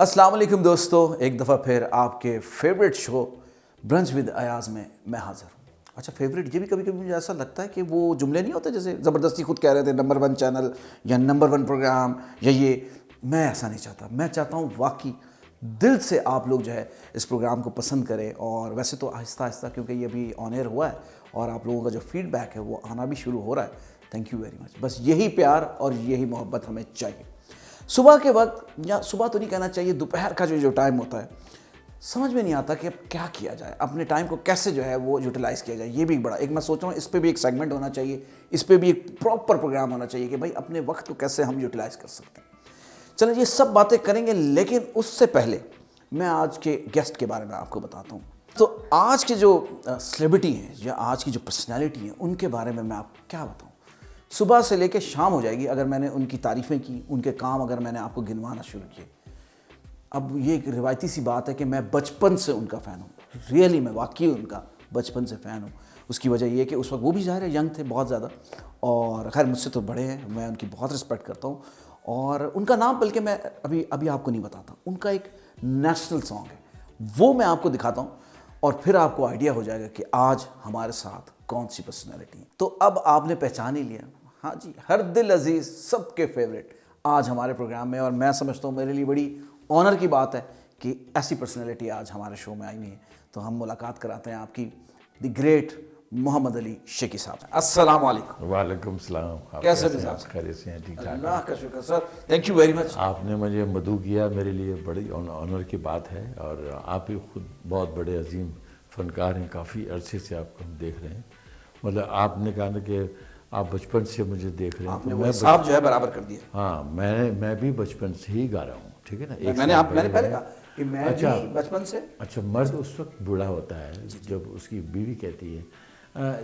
अस्सलाम वालेकुम दोस्तों, एक दफ़ा फिर आपके favourite show brunch with Ayaz में मैं हाज़िर हूँ। अच्छा, फेवरेट ये भी कभी कभी मुझे ऐसा लगता है कि वो जुमले नहीं होते जैसे ज़बरदस्ती खुद कह रहे थे नंबर वन चैनल या नंबर वन प्रोग्राम या ये। मैं ऐसा नहीं चाहता। मैं चाहता हूँ वाकई दिल से आप लोग जो है इस प्रोग्राम को पसंद करें। और वैसे तो आहिस्ता आहिस्ता क्योंकि ये अभी ऑन एयर हुआ है और आप लोगों का जो फीडबैक है वो आना भी शुरू हो रहा है। Thank you very much. बस यही प्यार और यही मोहब्बत हमें चाहिए। सुबह के वक्त, या सुबह तो नहीं कहना चाहिए, दोपहर का जो टाइम होता है, समझ में नहीं आता कि अब क्या किया जाए, अपने टाइम को कैसे जो है वो यूटिलाइज़ किया जाए। ये भी बड़ा एक मैं सोच रहा हूँ, इस पर भी एक सेगमेंट होना चाहिए, इस पर भी एक प्रॉपर प्रोग्राम होना चाहिए कि भाई अपने वक्त को कैसे हम यूटिलाइज़ कर सकते हैं। चलो ये सब बातें करेंगे, लेकिन उससे पहले मैं आज के गेस्ट के बारे में आपको बताता हूँ। तो आज के जो सेलिब्रिटी हैं या आज की जो पर्सनैलिटी है उनके बारे में मैं आपको क्या बताऊँ। सुबह से लेकर शाम हो जाएगी अगर मैंने उनकी तारीफ़ें की, उनके काम अगर मैंने आपको गिनवाना शुरू किए। अब ये एक रिवायती सी बात है कि मैं बचपन से उनका फ़ैन हूँ। रियली मैं वाकई उनका बचपन से फ़ैन हूँ। उसकी वजह ये कि उस वक्त वो भी ज़ाहिर है यंग थे बहुत ज़्यादा, और खैर मुझसे तो बड़े हैं, मैं उनकी बहुत रिस्पेक्ट करता हूँ। और उनका नाम बल्कि मैं अभी अभी आपको नहीं बताता। उनका एक नेशनल सॉन्ग है, वो मैं आपको दिखाता हूँ और फिर आपको आइडिया हो जाएगा कि आज हमारे साथ कौन सी पर्सनैलिटी है। तो अब आपने पहचान ही लिया, हाँ जी, हर दिल अजीज़ सबके फेवरेट आज हमारे प्रोग्राम में। और मैं समझता हूँ मेरे लिए बड़ी ऑनर की बात है कि ऐसी पर्सनैलिटी आज हमारे शो में आई हुई है। तो हम मुलाकात कराते हैं आपकी द ग्रेट मोहम्मद अली शेखी साहब। अस्सलाम वालेकुम। वालेकुम सलाम। कैसे हैं? खैरियत से हैं? ठीक ठाक। अल्लाह का शुक्र sir, thank you very much. आपने मुझे मदऊ किया, मेरे लिए बड़ी ऑनर की बात है। और आप ही खुद बहुत बड़े अजीम फनकार हैं, काफ़ी अरसे से आपको हम देख रहे हैं। मतलब आपने कहा ना कि आप बचपन से मुझे देख रहे हैं, तो मैं साहब जो है बराबर कर दिया। हाँ, मैं भी बचपन से ही गा रहा हूँ, ठीक है ना। मैंने पहले कहा कि मैं अच्छा, भी बचपन से। अच्छा, मर्द उस वक्त बूढ़ा होता है जब उसकी बीवी कहती है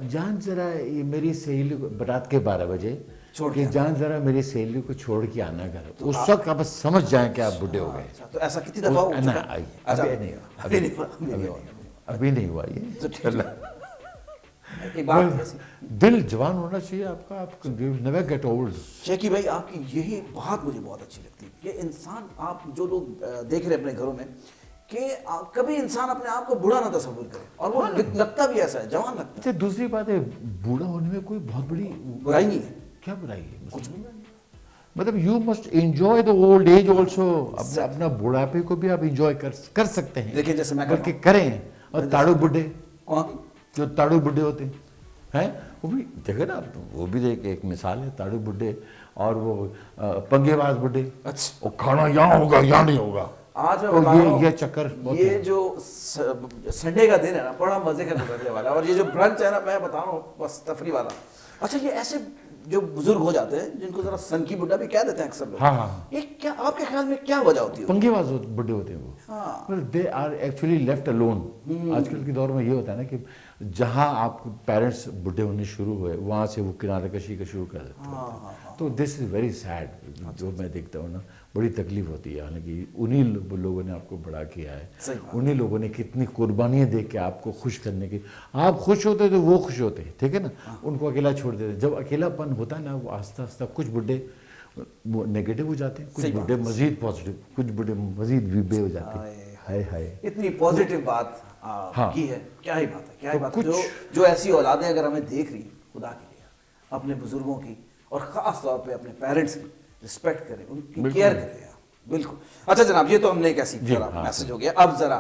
जान जरा ये मेरी सहेली को बारात के 12 बजे कि जान जरा मेरी सहेली को छोड़ के आना घर। तो उस वक्त आप समझ जाएं कि आप बूढ़े हो गए। तो ऐसा कितनी दफ़ा हो चुका? अभी नहीं हुआ ये। एक बात, दिल जवान होना चाहिए आपका। आप नेवर गेट ओल्ड। शेखी भाई, आपकी यही बात मुझे बहुत अच्छी लगती है। ये इंसान, आप जो लोग देख रहे हैं अपने घरों में, कि कभी इंसान अपने आप को बूढ़ा ना तस्वीर करे, और वो लगता भी ऐसा है, जवान लगता है। दूसरी बात है, बूढ़ा होने में कोई बहुत बड़ी बुराई नहीं है। क्या बुराई है? कुछ नहीं। मतलब you must enjoy the old age also. अपना बुढ़ापे को भी आप एंजॉय कर सकते हैं। देखिए जैसे मैं बल्कि करें। और ताड़ू बुढ़े, कौन जो ताड़ू बुढ़े होते हैं वो भी देखे ना, वो भी एक मिसाल है, ताड़ू बुढ़े। और वो पंगेबाज बुढ़े। अच्छा, वो खाना यहाँ होगा यहाँ नहीं होगा। आज तो ये चक्कर, ये जो संडे का दिन है ना, बड़ा मजे का गुजरने वाला है। और ये जो ब्रंच है ना, मैं बता रहा हूँ, बस तफरी वाला। अच्छा, ये ऐसे जो बुजुर्ग हो जाते हैं जिनको जरा सन की बुढ़ा भी कह देते हैं अक्सर लोग। हाँ, ये क्या आपके ख्याल में क्या वजह होती है? पंगेबाज बुढ़े होते हैं वो। They are actually left alone. आजकल के दौर में ये होता है ना कि जहाँ आप पेरेंट्स बुढ़े होने शुरू हुए, वहाँ से वो किनारे कशी का शुरू कर देते हैं। तो दिस इज़ वेरी सैड। जो मैं देखता हूँ ना, बड़ी तकलीफ होती है। हालांकि उन्हीं लोगों ने आपको बड़ा किया है, उन्हीं लोगों ने कितनी कुर्बानियाँ दे के आपको खुश करने की। आप खुश होते तो वो खुश होते, ठीक है ना। उनको अकेला छोड़ देते। जब अकेलापन होता है ना, वो आस्ता आस्ता कुछ बुढ़े नेगेटिव हो जाते हैं, कुछ बुढ़े मजीद पॉजिटिव, कुछ बुढ़े मजीद विबे हो जाते हैं। हाय हाय, इतनी पॉजिटिव बात की है। क्या ही बात है, क्या ही बात है। जो ऐसी औलादें अगर हमें देख रही, खुदा के लिए अपने बुजुर्गों की और ख़ास तौर पे अपने पेरेंट्स की रिस्पेक्ट करें, उनकी केयर करें। बिल्कुल। अच्छा जनाब, ये तो हमने एक ऐसी मैसेज हो गया। अब जरा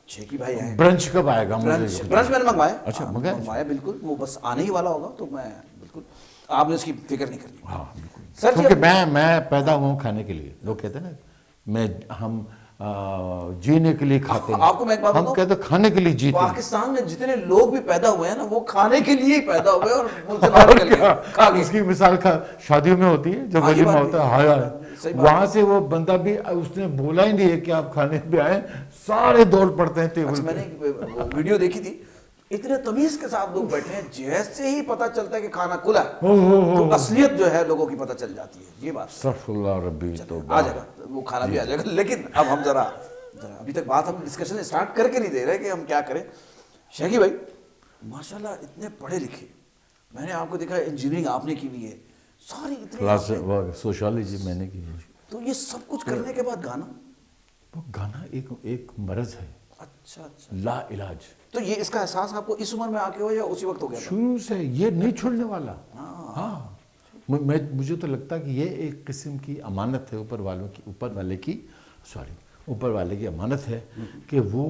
शेखी भाई है, ब्रंच कब आएगा? ब्रंच मैंने मंगवाया। अच्छा, मंगवाया बिल्कुल। वो बस आने ही वाला होगा, तो मैं बिल्कुल, आपने उसकी फिक्र नहीं करनी। हाँ बिल्कुल सर, क्योंकि मैं पैदा हुआ खाने के लिए। लोग कहते हैं ना, हम जीने के लिए खाते हैं। आपको मैं एक बात हम कहते हैं खाने के लिए जीते हैं। पाकिस्तान में जितने लोग भी पैदा हुए हैं ना, वो खाने के लिए ही पैदा हुए और मुझसे बात कर लिए। उसकी मिसाल शादियों में होती है, जब वलीमा होता है, हाय वहां से वो बंदा भी, उसने बोला ही नहीं है कि आप खाने पे आए, सारे दौड़ पड़ते हैं टेबल पे। मैंने वीडियो देखी थी, इतने तमीज के साथ लोग बैठे हैं, जैसे ही पता चलता है कि खाना खुला तो असलियत जो है लोगों की पता चल जाती है। ये बात रब्बी तो आ जाएगा, वो खाना भी आ जाएगा। लेकिन अब हम जरा अभी तक बात हम डिस्कशन स्टार्ट करके नहीं दे रहे कि हम क्या करें। शेखी भाई माशाल्लाह इतने पढ़े लिखे, मैंने आपको देखा इंजीनियरिंग आपने की हुई है, सारी इतनी सोशियोलॉजी मैंने की है। तो ये सब कुछ करने के बाद गाना गाना एक एक मर्ज है, अच्छा अच्छा। ला इलाज। तो ये इसका एहसास आपको इस उम्र में आके हो या उसी वक्त हो गया था? शुरू से ये नहीं छोड़ने वाला। हाँ, मुझे तो लगता है कि ये एक किस्म की अमानत है ऊपर वाले की अमानत है कि वो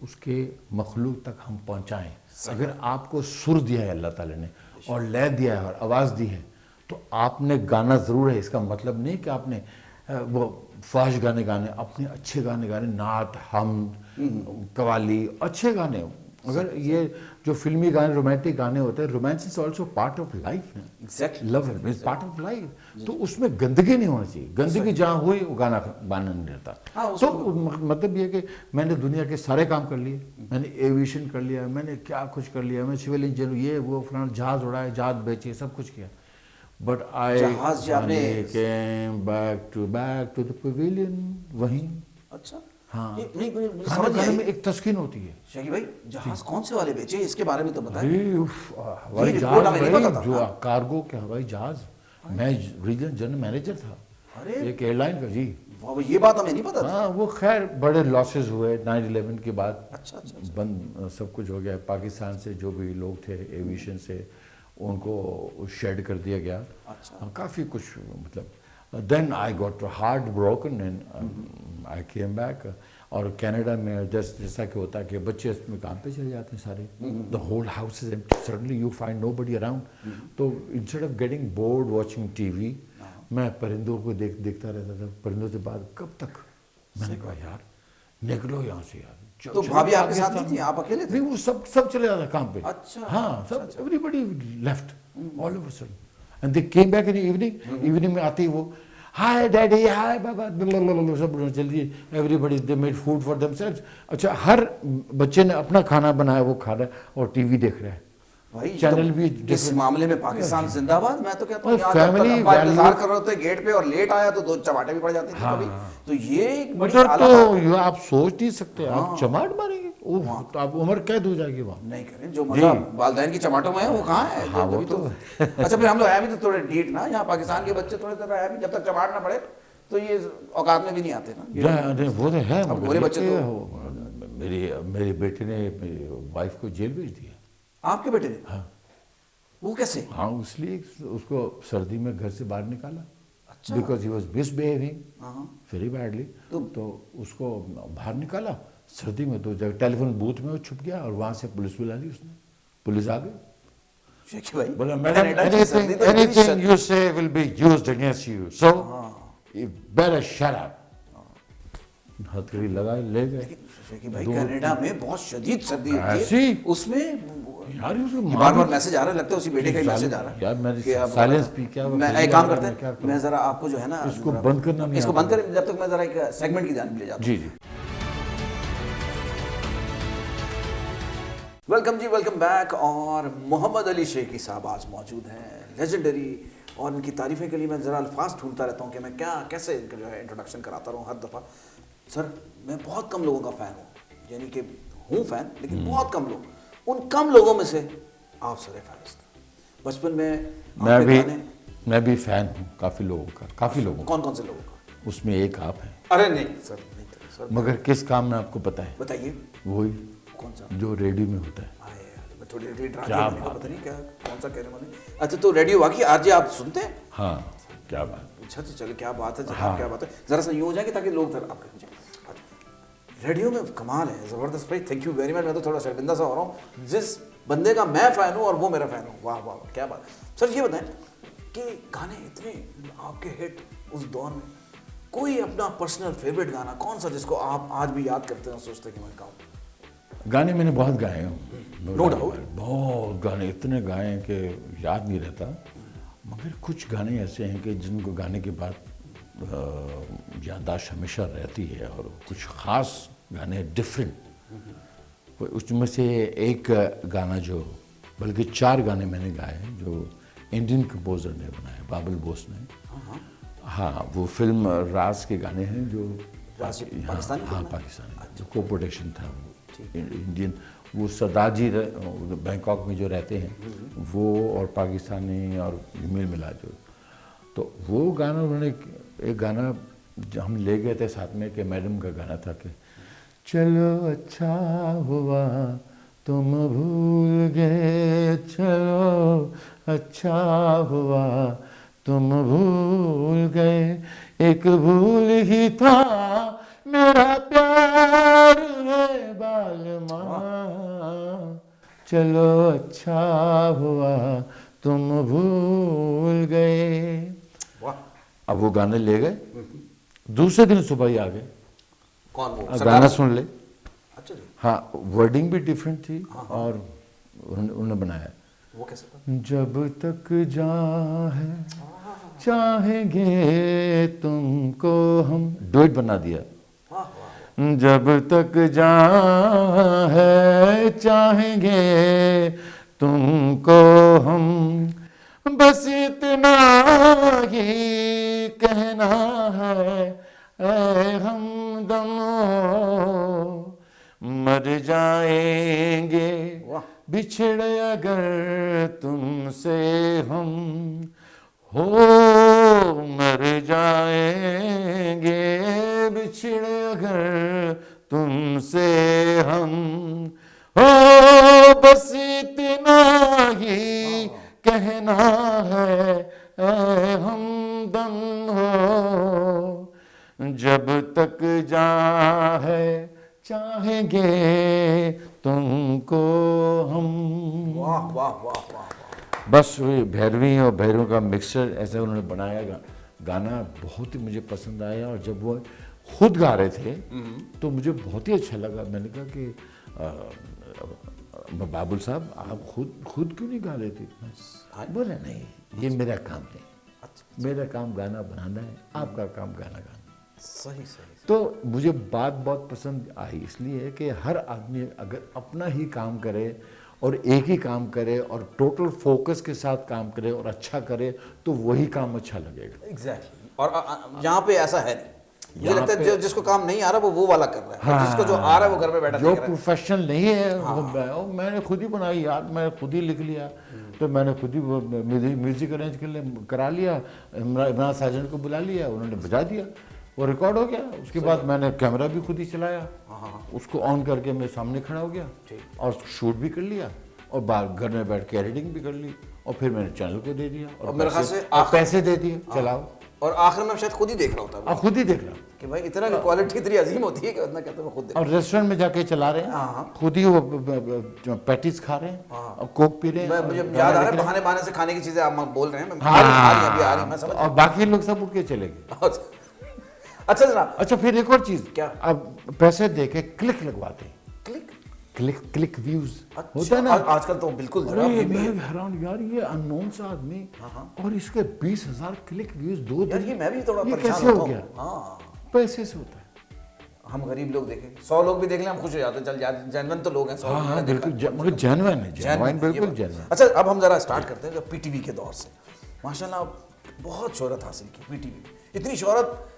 उसके मखलूक तक हम पहुंचाएं। अगर आपको सुर दिया है अल्लाह ताला ने और लय दिया है और आवाज़ दी है तो आपने गाना ज़रूर है। इसका मतलब नहीं कि आपने वो फाश गाने अपने अच्छे गाने नात हम कवाली अच्छे गाने। अगर ये जो फिल्मी गाने रोमांटिक गाने होते हैं, romance is also part of life. Exactly, love is part of life. तो उसमें गंदगी नहीं होनी चाहिए। गंदगी जहाँ हुई वो गाना नहीं रहता। तो मतलब ये कि मैंने दुनिया के सारे काम कर लिए, मैंने एविएशन कर लिया, मैंने क्या कुछ कर लिया, मैं सिविल इंजीनियर, ये वो फलाना, जहाज उड़ाए, जहाज बेचे, सब कुछ किया। But I came back to the pavilion, वहीं। अच्छा, हाँ, नहीं समझ में एक तस्कीन होती है। शाकी भाई, जहाज कौन से वाले बेचे, इसके बारे में तो बताएं। हवाई जहाज भाई, जो कार्गो के हवाई जहाज। मैं रीजनल जनरल मैनेजर था एक एयरलाइन का। जी, ये बात हमें नहीं पता था। हाँ, वो खैर बड़े लॉसेस हुए 9/11 के बाद। अच्छा। बंद सब कुछ हो गया। पाकिस्तान से जो भी लोग थे एविएशन से, उनको शेड कर दिया गया। अच्छा, काफ़ी कुछ मतलब। Then I got heart broken and I came back. और कनाडा में जैसा कि होता है कि बच्चे इसमें काम पे चले जाते हैं सारे, the whole house is empty, suddenly you find nobody around. तो instead of getting bored watching TV, मैं परिंदों को देखता रहता था। परिंदों से बाद कब तक, मैंने कहा यार निकलो यहाँ से यार। तो भाभी आपके साथ नहीं थी, आप अकेले थे? नहीं, वो सब चले जाता काम पे। अच्छा, हाँ, सब everybody left all over sudden and they came back in evening में आती वो, हाय डैडी, हाय बाबा, सब जल्दी everybody they made food for themselves. अच्छा, हर बच्चे ने अपना खाना बनाया, वो खा रहा है और टीवी देख रहा है। भाई चैनल भी इस मामले में पाकिस्तान जिंदाबाद। मैं तो कहता हूँ फैमिली इंतजार कर रहे होते गेट पे और लेट आया तो 2 चमाटे भी पड़ जाते थे कभी। तो ये एक बड़ी तो आप सोच नहीं सकते, आप चमाट मारेंगे, तो आप उम्र कैद हो जाएगी वहाँ। नहीं करें, जो मजा वालदैन की चमाटों में है वो कहाँ है? हाँ, वो तो अच्छा, फिर हम लोग आया भी तो थोड़े डीट ना, यहाँ पाकिस्तान के बच्चे थोड़े तरह आया भी, जब तक चमाट ना पड़े तो ये औकात में भी नहीं आते ना। वो तो है, गोरे बच्चे तो। मेरे बेटे ने मेरी वाइफ को जेल भेज दिया। आपके बेटे ने? हाँ। वो कैसे? हाँ, इसलिए उसको सर्दी में घर से बाहर निकाला। अच्छा। Because he was misbehaving very badly. तो उसको बाहर निकाला सर्दी में। तो जब टेलीफोन बूथ में वो छुप गया और वहाँ से पुलिस बुला ली उसने। पुलिस आ गई, बोला मैडम एनीथिंग यू से will be used against you, so you better shut up. हथकड़ी लगा ले गए। भाई कनाडा में बहुत शदीद सर्दी होती है, उसमें यार बार मैसेज आ रहा है, लगता है उसी बेटे का ही मैसेज आ रहा है यार। मैं साइलेंस भी क्या, मैं एक काम करते हैं, मैं जरा आपको जो है ना इसको बंद करना, इसको बंद करें जब तक मैं जरा एक सेगमेंट की जानकारी ले जाता हूं। जी जी, वेलकम जी, वेलकम बैक। और मोहम्मद अली शेखी साहब आज मौजूद हैं, लेजेंडरी। और इनकी तारीफ़ें के लिए मैं ज़रा अल्फाज ढूंढता रहता हूँ कि मैं कैसे इनका जो है इंट्रोडक्शन कराता रहूँ हर दफ़ा। सर, मैं बहुत कम लोगों का फ़ैन हूँ, यानी कि हूँ फ़ैन, लेकिन बहुत कम लोग, उन कम लोगों में से आप सर फहरिस्त। बचपन में मैं भी फ़ैन हूँ काफ़ी लोगों का, काफ़ी लोगों। कौन से लोगों का? उसमें एक आप हैं। अरे नहीं सर, नहीं सर। मगर किस काम में आपको पता है? बताइए। वही कौन सा? जो रेडियो में होता है। थोड़ी पता नहीं क्या कौन सा कह रहे हैं। अच्छा, तो रेडियो वाकई आरजे आप सुनते हैं? हाँ, क्या बात। अच्छा, तो चलो, क्या बात है जनाब, क्या बात है। जरा सा यूँ हो जाए ताकि लोग आप रेडियो में कमाल है, ज़बरदस्त भाई, थैंक यू वेरी मच। मैं तो थोड़ा शर्मिंदा सा हो रहा हूँ, जिस बंदे का मैं फ़ैन हूँ और वो मेरा फ़ैन हूँ। वाह वाह, क्या बात। सर ये बताएं कि गाने इतने आपके हिट उस दौर में, कोई अपना पर्सनल फेवरेट गाना कौन सा जिसको आप आज भी याद करते हैं और सोचते हैं कि मैं गाऊँ? गाने मैंने बहुत गाए हैं, नो डाउट, बहुत गाने, इतने गाए हैं कि याद नहीं रहता। मगर कुछ गाने ऐसे हैं कि जिनको गाने के बाद याददाश्त हमेशा रहती है। और कुछ ख़ास गाने डिफरेंट, उसमें से एक गाना जो, बल्कि 4 गाने मैंने गाए हैं जो इंडियन कंपोज़र ने बनाए, बाबुल बोस ने। हाँ, वो फिल्म राज के गाने हैं जो पाकिस्तानी। हाँ, पाकिस्तानी, जो को प्रोडक्शन था वो इंडियन। वो सरदार जी बैंकॉक में जो रहते हैं वो, और पाकिस्तानी और मिला जो, तो वो गाना उन्होंने एक गाना हम ले गए थे साथ में कि मैडम का गाना था कि चलो अच्छा हुआ तुम भूल गए, चलो अच्छा हुआ तुम भूल गए, एक भूल ही था मेरा प्यार है बालमा, चलो अच्छा हुआ तुम भूल गए। वाह। अब वो गाने ले गए, दूसरे दिन सुबह ही आ गए। कौन वो अब गाना सुन ले। अच्छा जी। हाँ, वर्डिंग भी डिफरेंट थी और उन्होंने बनाया। वो कैसे था? जब तक जहाँ है चाहेंगे तुमको हम, डुएट बना दिया। वाह वाह। जब तक जहाँ है चाहेंगे तुमको हम, बस इतना ही कहना है ऐ हमदम, मर जाएंगे वाह। बिछड़ अगर तुमसे हम, हो मर जाएंगे बिछड़ अगर तुमसे हम, हो बस इतना ही कहना है ऐ हमदम हो, जब तक जहाँ है चाहेंगे तुमको हम। वाह वाह वाह वाह। बस वही भैरवी और भैरव का मिक्सचर ऐसे उन्होंने बनाया। गाना बहुत ही मुझे पसंद आया और जब वो खुद गा रहे थे तो मुझे बहुत ही अच्छा लगा। मैंने कहा कि बाबुल साहब आप खुद क्यों नहीं गा रहे थे? बोले नहीं, ये मेरा काम नहीं, मेरा काम गाना बनाना है, आपका काम गाना गाना। सही सही। तो मुझे बात बहुत पसंद आई इसलिए कि हर आदमी अगर अपना ही काम करे और एक ही काम करे और टोटल फोकस के साथ काम करे और अच्छा करे तो वही काम अच्छा लगेगा। एग्जैक्टली। और यहाँ पे ऐसा है नहीं, मुझे लगता है जिसको काम नहीं आ रहा वो वाला कर रहा है। हाँ, जिसको जो आ रहा है वो घर पे बैठा जो प्रोफेशनल नहीं है वो मैंने खुद ही बनाई यार, मैंने खुद ही लिख लिया, तो मैंने खुद ही म्यूजिक अरेंज करा लिया, इमरान साजन को बुला लिया, उन्होंने बजा दिया, वो रिकॉर्ड हो गया। उसके बाद मैंने कैमरा भी खुद ही चलाया, उसको ऑन करके मैं सामने खड़ा हो गया और शूट भी कर लिया और बाहर घर में बैठ के एडिटिंग भी कर ली और फिर मैंने चैनल को दे दिया और मेरे ख्याल से पैसे दे दिए, चलाओ। और आखिर में शायद खुद ही देख रहा होता है, खुद ही देख रहा कि भाई इतना क्वालिटी इतनी अजीम होती है कि उतना कहते हैं खुद देख। और रेस्टोरेंट में जाके चला रहे हैं, खुद ही वो पैटीज खा रहे हैं और कोक पी रहे हैं। मुझे याद आ रहा है बहाने बहाने से खाने की चीजें आप बोल रहे हैं, आ रही मैं समझ। और बाकी लोग सब उठ के चले गए। अच्छा जनाब। अच्छा फिर एक और चीज, क्या? अब पैसे दे के क्लिक लगवाते हैं, क्लिक व्यूज होता है ना आजकल तो बिल्कुल। मैं हैरान यार, ये अननोन सा आदमी और इसके 20,000 क्लिक व्यूज 2 दिन। ये मैं भी थोड़ा ये परेशान कैसे हो होता गया? हाँ, पैसे से होता है। हम गरीब लोग देखें, 100 लोग भी देख लें हम खुश हो जाते हैं, चल यार जेन्युइन तो लोग हैं 100। हाँ बिल्कुल, मगर जेन्युइन है, जेन्युइन बिल्कुल जेन्युइन। अच्छा अब हम जरा स्टार्ट करते हैं पीटीवी के दौर से। माशाल्लाह बहुत शोहरत हासिल की पीटीवी, इतनी शोहरत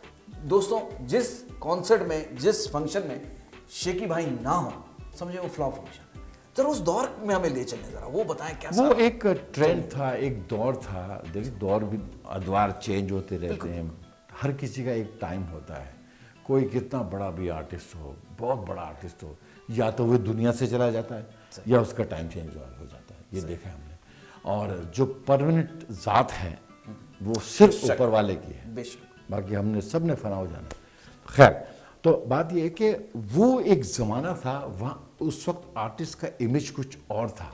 दोस्तों, जिस कॉन्सर्ट में जिस फंक्शन में शेकी भाई ना हो समझे वो फ्लॉप फंक्शन है। जरा उस दौर में हमें ले चलने, जरा वो बताएं कैसा। वो एक ट्रेंड था, एक दौर था। देखिए दौर भी अदवार चेंज होते रहते हैं, हर किसी का एक टाइम होता है। कोई कितना बड़ा भी आर्टिस्ट हो, बहुत बड़ा आर्टिस्ट हो, या तो वो दुनिया से चला जाता है या उसका टाइम चेंज हो जाता है, ये देखा है हमने। और जो परमानेंट ज़ात है वो सिर्फ ऊपर वाले की है, बेशक, बाकी हमने सब ने फना हो जाना। खैर, तो बात यह है कि वो एक ज़माना था, वहाँ उस वक्त आर्टिस्ट का इमेज कुछ और था।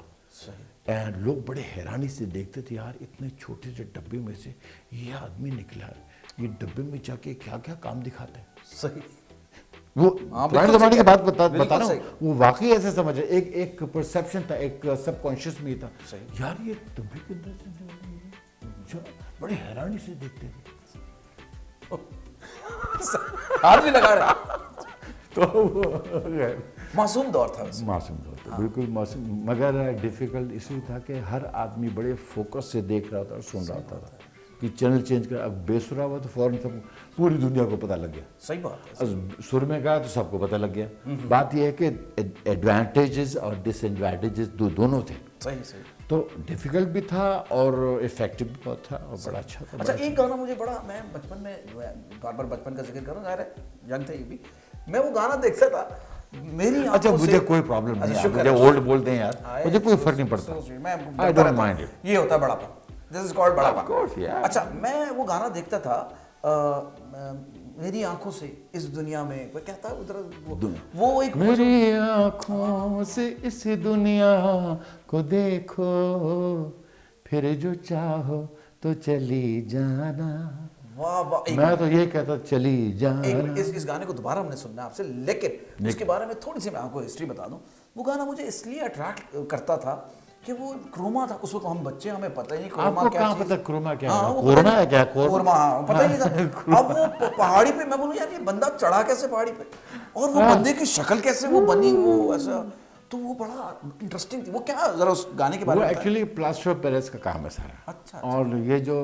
एंड लोग बड़े हैरानी से देखते थे, यार इतने छोटे से डब्बे में से ये आदमी निकला है, ये डब्बे में जाके क्या क्या काम दिखाता है। सही। वो पुराने ज़माने की बात बता रहा हूँ, वो वाकई ऐसे समझ है, एक परसेप्शन था, एक सबकॉन्शियस में था, यार ये डब्बे के अंदर से बड़े हैरानी से देखते थे। हाथ भी लगा रहा तो मासूम दौर था, मासूम दौर था, बिल्कुल मासूम, मगर डिफिकल्ट इसलिए था कि हर आदमी बड़े फोकस से देख रहा था और सुन रहा था कि चैनल चेंज कर। अब बेसुरा हुआ तो फौरन सब पूरी दुनिया को पता लग गया। सही बात है। सुर में गया तो सबको पता लग गया। बात यह है कि एडवांटेजेस और डिसएडवांटेजेस दोनों थे। सही सही। तो डिफिकल्ट भी था और इफेक्टिव भी बहुत था और बड़ा अच्छा था। अच्छा, एक गाना मुझे बड़ा, मैं बचपन में बार बार बचपन का जिक्र कर रहा हूँ, ज़ाहिर है यंग थे ये भी, मैं वो गाना देखता था मेरी अच्छा, आंखों मुझे से। कोई प्रॉब्लम नहीं अच्छा, है, शुक्र मुझे है। ओल्ड बोलते हैं यार, मुझे कोई फर्क नहीं पड़ता। मैं आई डोंट माइंड इट। ये होता है बड़ापन, this is called Of course, बड़ापन। yeah. अच्छा, मैं वो गाना देखता था मेरी आंखों से इस दुनिया में, वो क्या था उधर, वो एक मेरी आँखों से इस दुनिया को देखो, फिर जो चाहो तो चली जाना। वाह वाह। मैं तो ये कहता चली जाना। इस गाने को दोबारा हमने सुनना है आपसे, लेकिन उसके बारे में थोड़ी सी मैं आपको हिस्ट्री बता दूं। वो गाना मुझे इसलिए अट्रैक्ट करता था कि वो क्रोमा था उस वक्त, हम बच्चे, हमें पता ही नहीं क्रोमा आपको क्या कहाँ चीज़। पता क्रोमा क्या हाँ, है? वो कोरमा पता है क्या? नहीं। कोरमा, हाँ, पता ही नहीं था। अब वो पहाड़ी पे, मैं बोलूँ यार ये बंदा चढ़ा कैसे पहाड़ी पे, और वो बंदे की शक्ल कैसे वो बनी, वो ऐसा, तो वो बड़ा इंटरेस्टिंग थी। वो क्या, जरा उस गाने के बारे वो में बताएं। एक्चुअली प्लास्टर ऑफ पेरिस का काम है सारा। अच्छा, और ये जो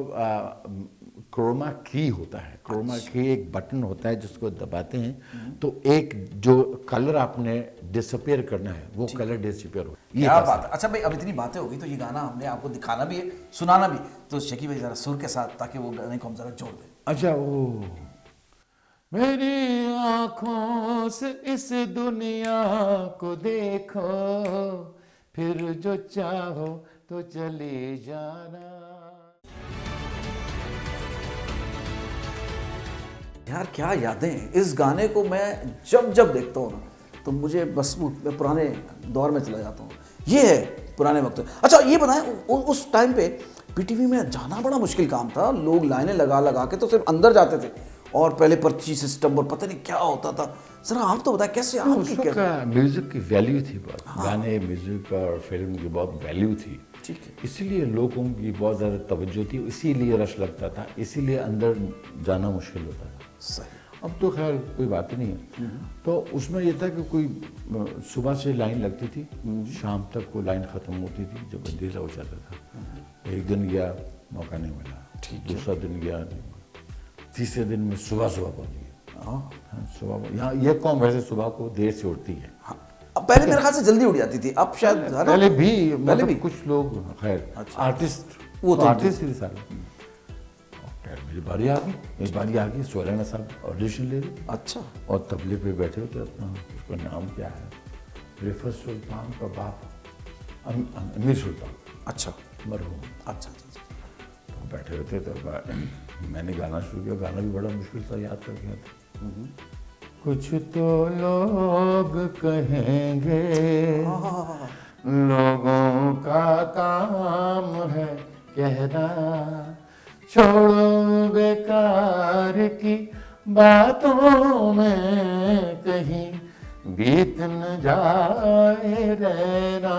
क्रोमा की होता है, क्रोमा की एक बटन होता है जिसको दबाते हैं तो एक जो कलर आपने डिसअपियर करना है वो कलर डिसअपियर हो। ये क्या कैसे? बात है। अच्छा भाई, अब इतनी बातें हो गई तो ये गाना हमने आपको दिखाना भी है, सुनाना भी, तो शकी भाई जरा सुर के साथ, ताकि वो गाने को हम जरा जोड़ दें। अच्छा, ओ मेरी आँखों से इस दुनिया को देखो, फिर जो चाहो तो चली जाना। यार क्या यादें, इस गाने को मैं जब जब देखता हूँ ना तो मुझे बस वो मैं पुराने दौर में चला जाता हूँ। ये है पुराने वक्त। अच्छा ये बताएं, उस टाइम पे पीटीवी में जाना बड़ा मुश्किल काम था, लोग लाइनें लगा लगा के तो सिर्फ अंदर जाते थे, और पहले पर्ची सिस्टम और पता नहीं क्या होता था। जरा आप तो बताएं कैसे उस आपकी वक्त क्या। म्यूजिक की वैल्यू थी बहुत। गाने, म्यूजिक और फिल्म की बहुत वैल्यू थी। ठीक है। इसीलिए लोगों की बहुत ज़्यादा तवज्जो थी, इसीलिए रश लगता था, इसीलिए अंदर जाना मुश्किल होता था। सही। अब तो खैर कोई बात ही नहीं है। तो उसमें यह था कि कोई सुबह से लाइन लगती थी, शाम तक वो लाइन ख़त्म होती थी जब अंधेरा हो जाता था। एक दिन गया, मौका नहीं मिला, दूसरा दिन गया, तीसरे दिन में सुबह सुबह पहुँच गया। हाँ, सुबह यहाँ ये कौम वैसे सुबह को देर से उठती है। हाँ, अब पहले मेरे ख्याल से जल्दी उड़ जाती थी, अब शायद है ना? पहले भी, पहले मतलब भी कुछ लोग, खैर आर्टिस्ट, वो वो तो आर्टिस्ट ही सारे। खैर मेरी बारी आ गई, मेरी बारी आ गई, सोलह साहब ऑडिशन ले रहे अच्छा। और तबले पे बैठे होते अपना, उसका नाम क्या है, रिफत सुल्तान का बाप, अमीर सुल्तान, अच्छा मरहूम। अच्छा अच्छा। तो बैठे होते तो मैंने गाना शुरू किया। गाना भी बड़ा मुश्किल था, याद कर गया था। कुछ तो लोग कहेंगे, लोगों का काम है कहना, छोड़ो बेकार की बातों में कहीं बीत न जाए रहना।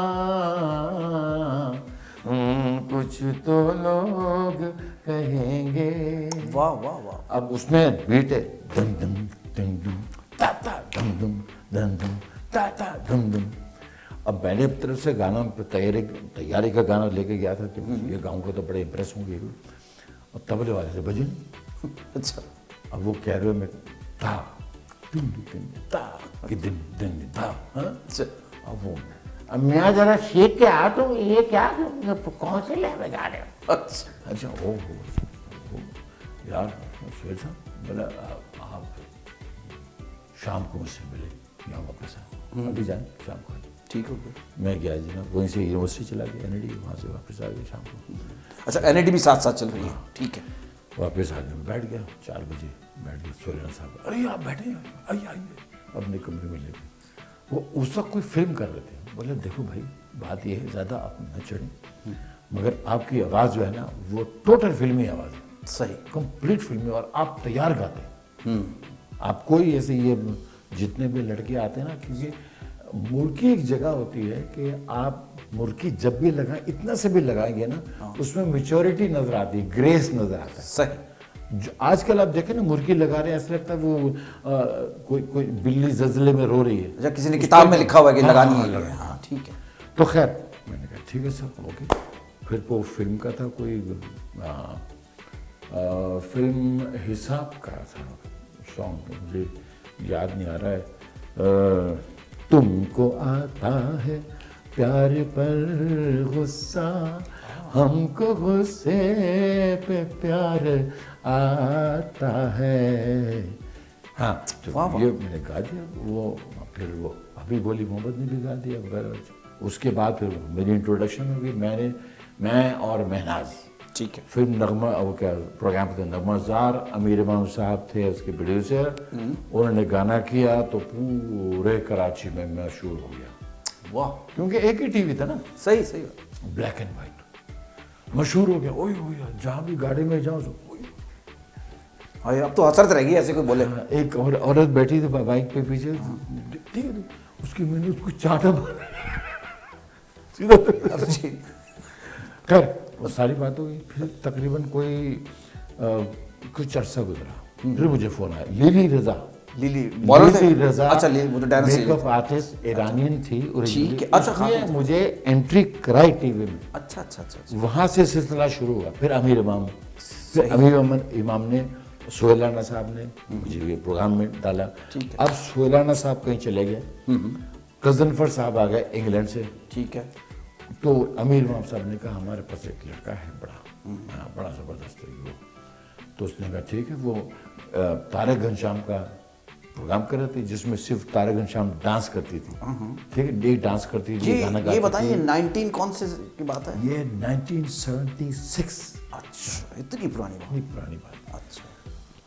कुछ तो लोग कहेंगे। वाह वाह वाह। अब उसमें बीट है, दम दम दम दम ता ता दम दम दम दम ता ता दम दम। अब मैंने अपनी तरफ से गाना तैयारी का गाना लेके गया था कि ये गाऊंगा तो बड़े इंप्रेस होंगे, और तबले वाले से बजे नहीं। अच्छा। अब वो कह रहे हो मैं ता दिन दिन ता कि दिन दिन ता। अच्छा। अब वो अब मैं जरा सीख के आ, तो ये क्या कौन से लय में गा रहे हो? अच्छा। अच्छा, ओ यार सुहेल साहब, बोला आप शाम को मुझसे मिले यहाँ वापस आए, अभी जाए शाम को। ठीक हो गया। मैं गया जी ना, वहीं से यूनिवर्सिटी चला गया एनडी, वहाँ से वापस आ गया शाम को। अच्छा, एनएडी भी साथ साथ चल रही है, ठीक है। वापस आ गया, बैठ गया 4 बजे, बैठ गया। सोरेन साहब, अरे आप बैठे, आइए आइए, अपने कमरे में ले गए। वो उस वक्त कोई फिल्म कर रहे थे, बोले देखो भाई बात ये है, ज़्यादा आप न चढ़ें, मगर आपकी आवाज़ जो है ना वो टोटल फिल्मी आवाज़ है, सही, कंप्लीट फिल्मी, और आप तैयार गाते हैं। आप कोई ऐसे ये जितने भी लड़के आते हैं ना, क्योंकि मुर्की एक जगह होती है कि आप मुर्की जब भी लगाएं, इतना से भी लगाएंगे ना, उसमें मेच्योरिटी नजर आती है, ग्रेस नजर आता है। सही। जो आजकल आप देखें ना, मुर्गी लगा रहे हैं, ऐसा लगता है वो कोई बिल्ली जजले में रो रही है। अच्छा, किसी ने किताब में लिखा हुआ है कि लगानी है। लगानी। हाँ ठीक है। तो खैर मैंने कहा ठीक है सर, ओके। फिर वो फिल्म का था कोई फिल्म हिसाब का था सॉन्ग, मुझे याद नहीं आ रहा है। तुमको आता है प्यार पर गुस्सा, हमको गुस्से पे प्यार आता है। हाँ, तो वाह, वाह। ये मैंने गा दिया। वो फिर वो अभी बोली मोहब्बत ने भी गा दिया वगैरह। उसके बाद फिर मेरी इंट्रोडक्शन होगी, मैं और महनाज, ठीक है। फिर नगमा, वो क्या प्रोग्राम थे, नगमाजार अमीर इमाम साहब थे उसके प्रोड्यूसर, उन्होंने गाना किया तो पूरे कराची में मशहूर हो गया। वाह, क्योंकि एक ही टीवी था ना, सही सही। ब्लैक एंड वाइट, मशहूर हो गया। ओए ओए, जहाँ भी गाड़ी में जाओ तो अरे अब तो हसरत रहेगी ऐसे कोई बोले। एक और औरत बैठी थी बाइक पे पीछे, ठीक है, उसकी मैंने उसको चाटा सीधा। अच्छी। खैर वो सारी बात हो गई। फिर तकरीबन कोई कुछ अरसा गुजरा, फिर मुझे फोन आया, लिली रजा। लिली बॉलर थे? लिली रजा, अच्छा, लिली वो तो डांस मेकअप आर्टिस्ट इरानियन थी ठीक है। अच्छा, उसने मुझे एंट्री कराई टीवी में। अच्छा अच्छा अच्छा। वहाँ से सिलसिला शुरू हुआ। फिर अमीर इमाम, फिर अमीर इमाम ने, सोहेलाना साहब ने मुझे ये प्रोग्राम में डाला। अब सोहेलाना साहब कहीं चले गए, गजनफर साहब आ गए इंग्लैंड से, ठीक है। तो अमीर इमाम साहब ने कहा हमारे पास एक लड़का है बड़ा, हाँ, बड़ा ज़बरदस्त है वो। तो उसने कहा ठीक है। वो तारक घनश्याम का प्रोग्राम कर रहे थे जिसमें सिर्फ तारक घनश्याम डांस करती थी, ठीक है, डे डांस करती थी, गाना गाती ये थी। बताइए 19 कौन से की बात है? ये 1976। अच्छा, इतनी पुरानी बात। इतनी पुरानी बात। अच्छा,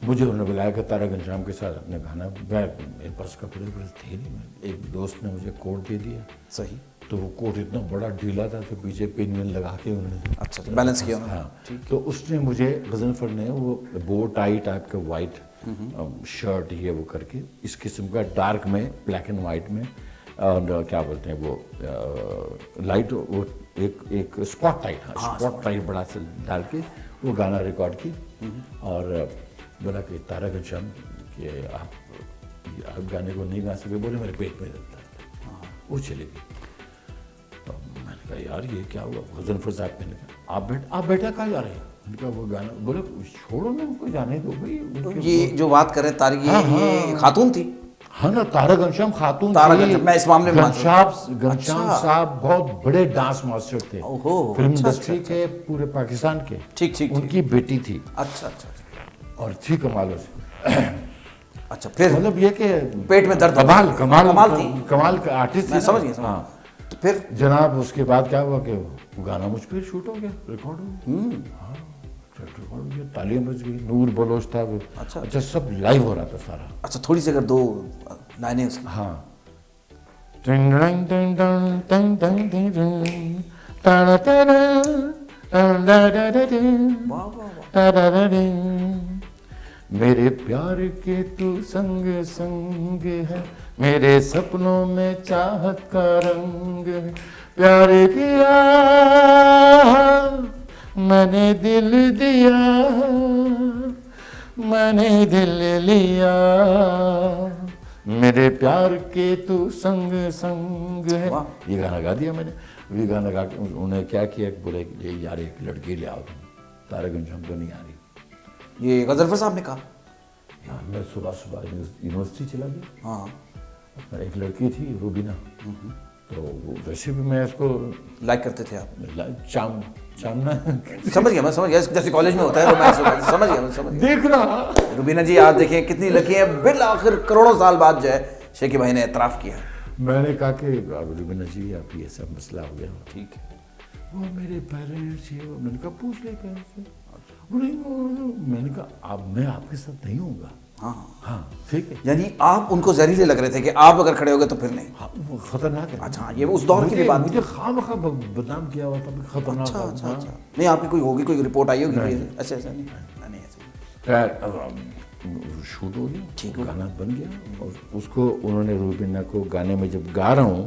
मुझे उन्होंने बुलाया कि तारक घनश्याम के साथ अपने गाना, मेरे पास कपड़े थे नहीं, एक दोस्त ने मुझे कोट दे दिया। सही। तो वो कोट इतना बड़ा ढीला था तो पीछे पिन विन लगा के उन्होंने अच्छा, बैलेंस किया उन्होंने। हाँ। तो उसने मुझे, गजनफर ने, वो बो टाई टाइप का वाइट शर्ट ये वो करके इस किस्म का डार्क में, ब्लैक एंड वाइट में, और क्या बोलते हैं वो लाइट, वो एक स्पॉट टाइट, स्पॉट टाइट बड़ा सा डाल के वो गाना रिकॉर्ड की। और बोला कि तारक घनश्याम कि आप गाने को नहीं गा सके, बोले मेरे पेट में दर्द था। वो चले गए। तो मैंने कहा यार ये क्या हुआ? गजनफर साहब ने कहा आप बेटा कहाँ जा रहे हैं? मैंने कहा वो गाना, बोले छोड़ो ना उनको, जाने दो भाई। तो ये जो बात कर रहे हैं तारक, ये खातून थी? हाँ ना, तारक घनश्याम खातून तारक थी। घनश्याम, मैं इस मामले में घनश्याम साहब बहुत बड़े डांस मास्टर थे, ओहो, फिल्म अच्छा, इंडस्ट्री के पूरे पाकिस्तान के। ठीक ठीक। उनकी बेटी थी। अच्छा अच्छा अच्छा। और थी कमाल से। अच्छा, फिर मतलब ये कि पेट में दर्द, कमाल थी, कमाल का आर्टिस्ट। मैं समझ गया। हाँ। तो फिर जनाब उसके बाद क्या हुआ कि वो गाना मुझ पर शूट हो गया, रिकॉर्ड हो गया। हाँ, रिकॉर्ड हो गया, तालियां बज गई, नूर बलोच था वो। अच्छा, सब लाइव हो रहा था सारा। अच्छा, थोड़ी सी अगर दो लाइनें उसकी। हाँ। वाह वाह वाह। मेरे प्यार के तू संग संग है, मेरे सपनों में चाहत का रंग है। प्यार किया मैंने दिल दिया, मैंने दिल लिया, मेरे प्यार के तू संग संग है। ये गाना गा दिया मैंने। ये गाना गा के उन्होंने क्या किया, बोले कि यार एक लड़की ले आओ, तारक घनश्याम तो नहीं आ रही। ये गजनफर साहब ने कहा? यार मैं सुबह सुबह यूनिवर्सिटी चला गया। हाँ। एक लड़की थी रूबीना, तो वो वैसे भी मैं इसको लाइक करते थे आप? चामना समझ गया, मैं समझ गया, जैसे कॉलेज में होता है रोमांस, समझ गया, मैं समझ गया। देख रहा। रूबीना जी आज देखिए कितनी लकी है, बिल आखिर करोड़ों साल बाद जो है शेखी भाई ने एतराफ़ किया। मैंने कहा कि रूबीना जी आप ये सब मसला हो गया। ठीक है। वो मेरे पेरेंट्स ये, मैंने कहा पूछ ले पेरेंट्स से। मैंने कहा अब मैं आपके साथ नहीं होऊंगा। हाँ हाँ, ठीक है। यानी आप उनको जहरीले लग रहे थे कि आप अगर खड़े हो गए तो फिर नहीं। हाँ, वो खतरनाक है। अच्छा, ये उस दौर की भी बात, मुझे खामखा बदनाम किया हुआ था, खतरनाक। अच्छा अच्छा अच्छा। नहीं, आपकी कोई होगी, कोई रिपोर्ट आई होगी? अच्छा ऐसा नहीं ऐसा। शूट हो गया, ठीक, गाना बन गया। और उसको उन्होंने रूबीना को गाने में जब गा रहा हूँ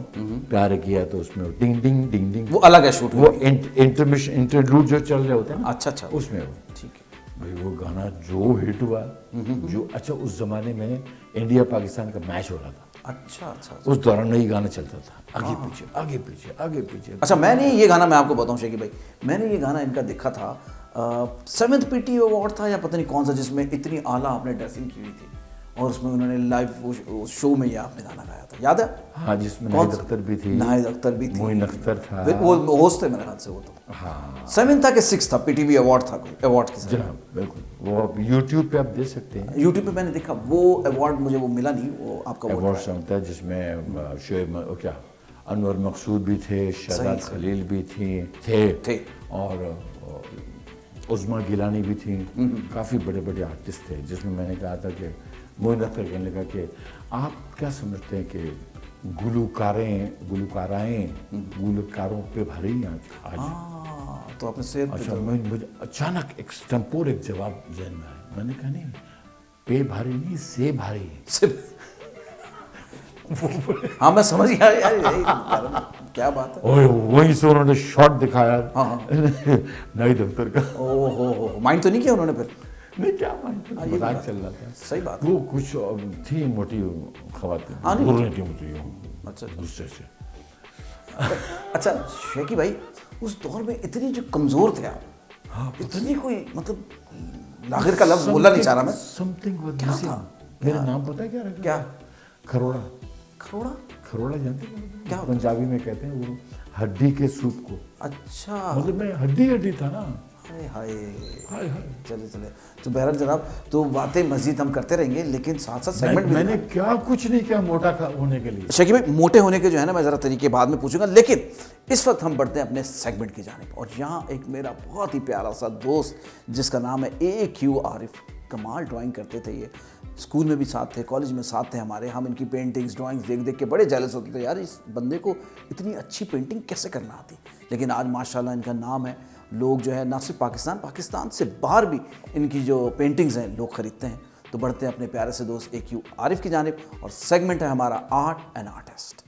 प्यार किया, तो उसमें डिंग डिंग डिंग डिंग वो अलग है शूट, वो इंटरलूड जो चल रहे होते हैं ना। अच्छा अच्छा, उसमें वो ठीक है भाई। वो गाना जो हिट हुआ, जो अच्छा उस जमाने में इंडिया पाकिस्तान का मैच हो रहा था। अच्छा अच्छा। उस दौरान नहीं गाना चलता था, आगे पीछे आगे पीछे आगे पीछे। अच्छा, मैंने ये गाना, मैं आपको बताऊं शेखी भाई, मैंने ये गाना इनका देखा था 7th PT अवार्ड था या पता नहीं कौन सा, जिसमें इतनी आला आपने ड्रेसिंग की हुई थी और उसमें उन्होंने लाइव शो में ये आपने गाना गाया था। था, याद है? हाँ, जिसमें कौन नाहिद अख्तर भी थी, नाहिद अख्तर भी थी, मोइन अख्तर था, वो होस्ट थे मेरे ख्याल से वो तो। हाँ 7 था कि 6 था, पीटीवी अवार्ड था, कोई अवार्ड की जनाब, बिल्कुल। वो आप यूट्यूब पे आप दे सकते हैं, यूट्यूब पे मैंने देखा, वो अवार्ड मुझे वो मिला नहीं, वो आपका अवार्ड होता है जिसमें शोएब क्या अनवर मकसूद भी थे, शहजाद खलील भी थे और उज़्मा गिलानी भी थी, काफ़ी बड़े बड़े आर्टिस्ट थे, जिसमें मैंने कहा था कि मोइन अख्तर कहने लगा कि आप क्या समझते हैं कि गुलकारों पे भारी हैं आज। तो आपने शेर अच्छा, मुझे अचानक एक स्टम्पोर एक जवाब जहन में आया, मैंने कहा नहीं, पे भारी नहीं, से भारी है। हाँ मैं समझ गया यार, यही क्या बात है। ओए वहीं से उन्होंने शॉट दिखाया हाँ। नाहिद अख्तर का। ओहो, माइंड तो नहीं किया उन्होंने फिर? नहीं, क्या मजाक चल रहा था। सही बात। वो कुछ थी मोटी खवातीन, बोल रही थी मुझे अच्छा गुस्से से। अच्छा शेकी भाई, उस दौर में इतनी जो कमजोर थे आप, हाँ, इतनी कोई मतलब लाहिर का लफ्ज बोलना नहीं चाह रहा मैं। समथिंग वाज क्या मिसिंग। था? मेरा नाम पता है क्या रखा? क्या? खरोड़ा। खरोड़ा जानते हैं क्या? पंजाबी में कहते हैं वो हड्डी के सूप को। अच्छा, मतलब मैं हड्डी था ना। हाय हाय। हाय हाय। चले तो बहरहाल जनाब, तो बातें मजीद हम करते रहेंगे, लेकिन साथ साथ सेगमेंट भी मैंने क्या कुछ नहीं किया मोटा होने के लिए। शकीब भाई, मोटे होने के जो है ना, मैं ज़रा तरीके बाद में पूछूंगा, लेकिन इस वक्त हम बढ़ते हैं अपने सेगमेंट की जानिब। और यहाँ एक मेरा बहुत ही प्यारा सा दोस्त जिसका नाम है AQ आरिफ, कमाल ड्राइंग करते थे ये, स्कूल में भी साथ थे, कॉलेज में साथ थे हमारे, हम इनकी पेंटिंग्स ड्राइंग्स देख देख के बड़े जेलस होते थे, यार इस बंदे को इतनी अच्छी पेंटिंग कैसे करना आती। लेकिन आज माशाल्लाह इनका नाम है, लोग जो है ना सिर्फ पाकिस्तान से बाहर भी इनकी जो पेंटिंग्स हैं लोग ख़रीदते हैं। तो बढ़ते हैं अपने प्यारे से दोस्त AQ आरिफ की जानिब, और सेगमेंट है हमारा आर्ट एंड आर्टिस्ट।